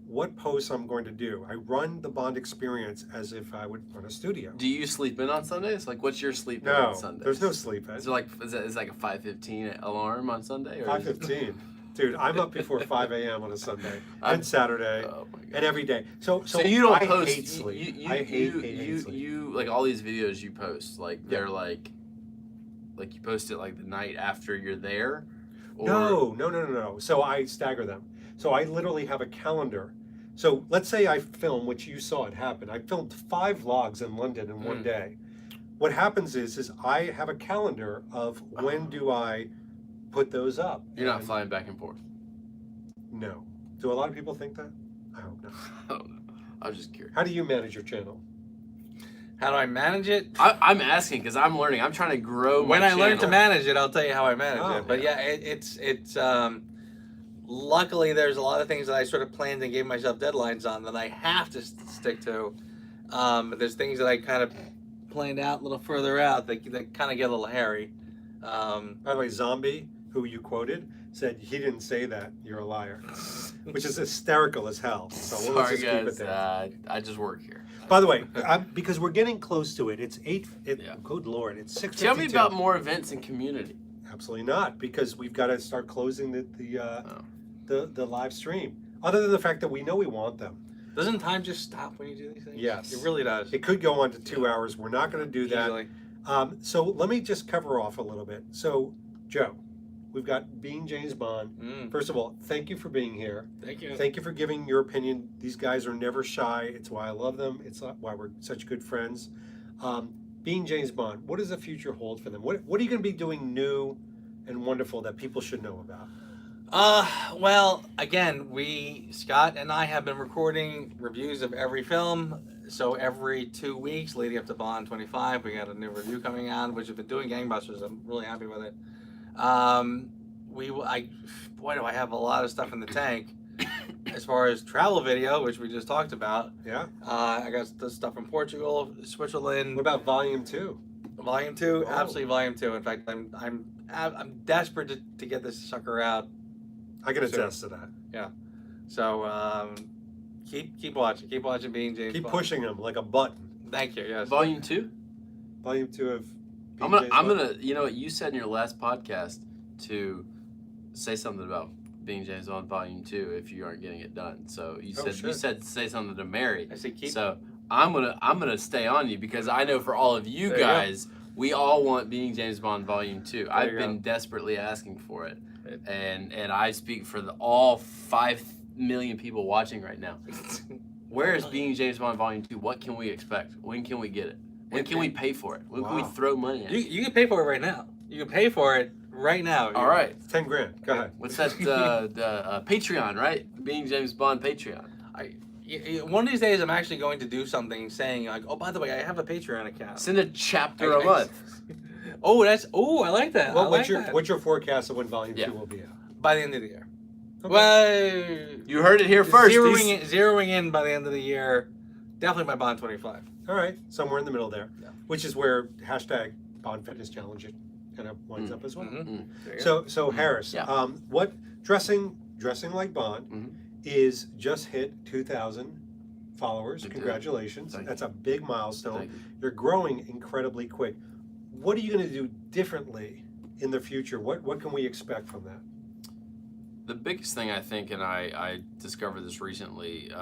what posts I'm going to do. I run the Bond experience as if I would run a studio. Do you sleep in on Sundays? Like, what's your sleep in No, on Sundays? there's no sleep in. Is it like like a 5:15 alarm on Sunday? Or 5:15. Dude, I'm up before 5 a.m. on a Sunday and Saturday Oh my God. and every day. So you don't I post. hate sleep. You, I hate sleep. you like all these videos you post. Like they're like you post it like the night after you're there. Or... No. So I stagger them. So I literally have a calendar. So let's say I film, which you saw it happen. I filmed 5 vlogs in London in one day. What happens is I have a calendar of when do I put those up. You're not flying back and forth. No. Do a lot of people think that? I hope not. I don't know. I was just curious. How do you manage your channel? How do I manage it? I'm asking because I'm learning. I'm trying to grow. When my I learn to channel. manage it, I'll tell you how I manage Oh, it. But yeah, it's luckily there's a lot of things that I sort of planned and gave myself deadlines on that I have to stick to. But there's things that I kind of planned out a little further out that kind of get a little hairy. By the way, Zombie, who you quoted, said he didn't say that. You're a liar, which is hysterical as hell. So let's Sorry just keep it guys, there. I just work here. By the way, because we're getting close to it. It's 8. Yeah. Good Lord, it's 6:52. Tell me about more events and community. Absolutely not, because we've got to start closing the live stream. Other than the fact that we know we want them. Doesn't time just stop when you do these things? Yes. It really does. It could go on to 2 hours. We're not going to do that. Easily. So let me just cover off a little bit. So, Joe, we've got Being James Bond. First of all, thank you for being here. Thank you. Thank you for giving your opinion. These guys are never shy. It's why I love them. It's why we're such good friends. Being James Bond, what does the future hold for them? What are you going to be doing new and wonderful that people should know about? Well, again, Scott and I have been recording reviews of every film. So every 2 weeks leading up to Bond 25, we got a new review coming out, which have been doing gangbusters. I'm really happy with it. Boy, do I have a lot of stuff in the tank. As far as travel video, which we just talked about. Yeah. I got the stuff from Portugal, Switzerland. What about Volume 2? Volume 2? Oh. Absolutely Volume 2. In fact, I'm desperate to get this sucker out. I can attest to that. Yeah. So keep watching. Keep watching Being James Keep Bond. pushing them like a button. Thank you. Yes. Volume 2. Volume 2 of I'm gonna. You know what you said in your last podcast to say something about Being James Bond Volume 2 if you aren't getting it done. So you said say something to Mary. I said keep. So I'm gonna stay on you because I know for all of you There you guys, we all want Being James Bond Volume 2. I've you been desperately asking for it, and I speak for all 5 million people watching right now. Where is Being James Bond Volume 2? What can we expect? When can we get it? When can we pay for it? When can we throw money at it? You can pay for it right now. You can pay for it right now. All right. 10 grand. Go ahead. What's that? The Patreon, right? Being James Bond Patreon. One of these days, I'm actually going to do something saying like, oh, by the way, I have a Patreon account. Send a chapter a month. I like that. Well, I like that. what's your forecast of when Volume 2 will be out? By the end of the year. Okay. Well, You heard it here first. zeroing in by the end of the year, definitely by Bond 25. All right, somewhere in the middle there, Yeah. which is where hashtag Bond Fitness Challenge kind of winds up as well. There you So Harris, Yeah. what dressing like Bond Mhm. is just hit 2,000 followers. It did. Congratulations. Thank That's a big milestone. Thank you. You're growing incredibly quick. What are you going to do differently in the future? What can we expect from that? The biggest thing I think, and I discovered this recently,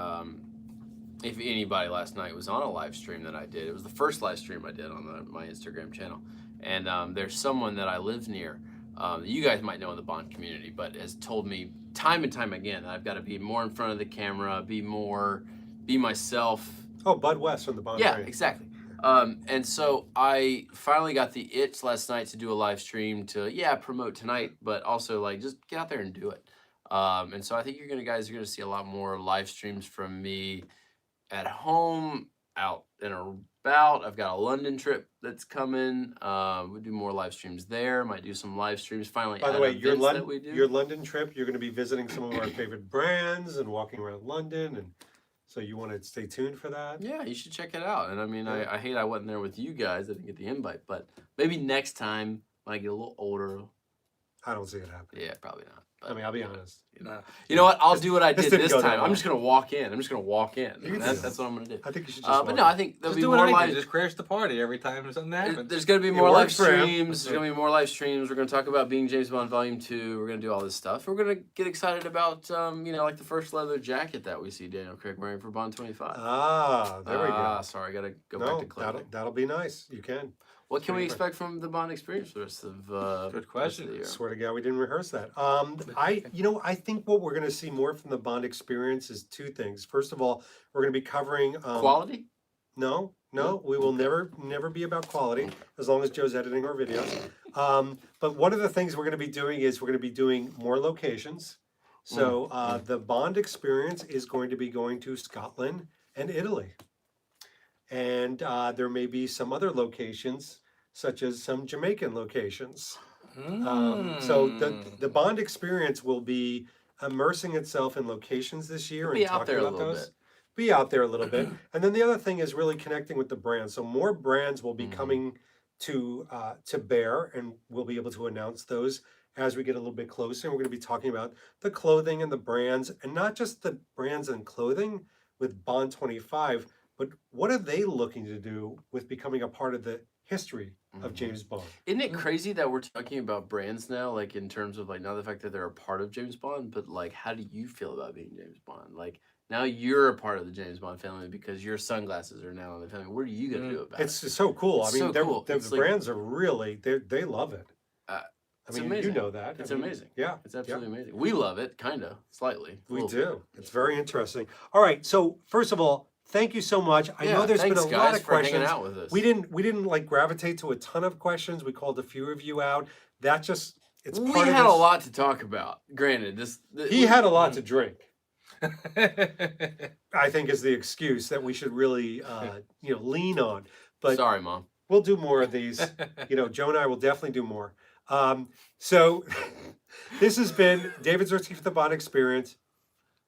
if anybody last night was on a live stream that I did, it was the first live stream I did on my Instagram channel. And there's someone that I live near, that you guys might know in the Bond community, but has told me time and time again that I've got to be more in front of the camera, be myself. Oh, Bud West from the Bond Yeah, Train. exactly. And so I finally got the itch last night to do a live stream to promote tonight, but also like just get out there and do it. And so I think guys are gonna see a lot more live streams from me at home, out and about. I've got a London trip that's coming. We'll do more live streams there. Might do some live streams finally. By the at way, your events that we do. your London trip, you're going to be visiting some of our favorite brands and walking around London, and so you want to stay tuned for that. Yeah, you should check it out. And I mean, Yeah. I hate I wasn't there with you guys. I didn't get the invite, but maybe next time when I get a little older. I don't see it happening. Yeah, probably not. But, I mean, I'll be honest. You know what? I'll do what I this did didn't this go that time. I'm well. just gonna walk in. You can That's what I'm gonna do. I think you should just. But no, I think there'll Just be do more what I live. do. Just crash the party every time something happens. There's gonna be It more live works for him. streams. There's gonna be more live streams. We're gonna talk about Being James Bond Volume 2. We're gonna do all this stuff. We're gonna get excited about like the first leather jacket that we see Daniel Craig wearing for Bond 25. There we go. Sorry, I gotta go No, back to clothing. that'll be nice. You can. What can we Favorite. expect from the Bond experience for the rest of Good question. the year? Swear to God, we didn't rehearse that. I think what we're going to see more from the Bond experience is two things. First of all, we're going to be covering Quality? No, we will never be about quality as long as Joe's editing our videos. But one of the things we're going to be doing is we're going to be doing more locations. So the Bond experience is going to be going to Scotland and Italy. And there may be some other locations, such as some Jamaican locations. So the Bond experience will be immersing itself in locations this year Be and out talking there a about little those. bit. Be out there a little bit. And then the other thing is really connecting with the brands. So more brands will be coming to bear, and we'll be able to announce those as we get a little bit closer. And we're going to be talking about the clothing and the brands, and not just the brands and clothing with Bond 25, but what are they looking to do with becoming a part of the history of James Bond? Isn't it crazy that we're talking about brands now, like in terms of like not the fact that they're a part of James Bond, but like how do you feel about being James Bond? Like now you're a part of the James Bond family because your sunglasses are now in the family. What are you gonna do about It's it? so cool. It's I mean, so they're- cool. the It's like- brands are really they love it. It's I mean, amazing. you know that. It's I mean, amazing. Yeah, It's absolutely amazing. We love it, kinda, slightly. a we little do. bit. It's very interesting. All right, so first of all, thank you so much. I know there's thanks, been a lot guys, of for hanging questions. out with us. We didn't like gravitate to a ton of questions. We called a few of you out. That just it's We part of had a this- lot to talk about. Granted, He had a lot to drink. I think is the excuse that we should really lean on. But Sorry, Mom. we'll do more of these. Joe and I will definitely do more. So this has been David Zaritsky for the Bond Experience.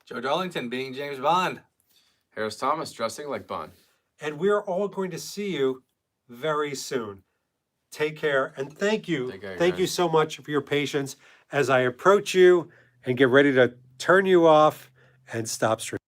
Joe Darlington being James Bond. Harris Thomas dressing like Bond. And we're all going to see you very soon. Take care, and thank you. Take care, Thank you guys. so much for your patience as I approach you and get ready to turn you off and stop streaming.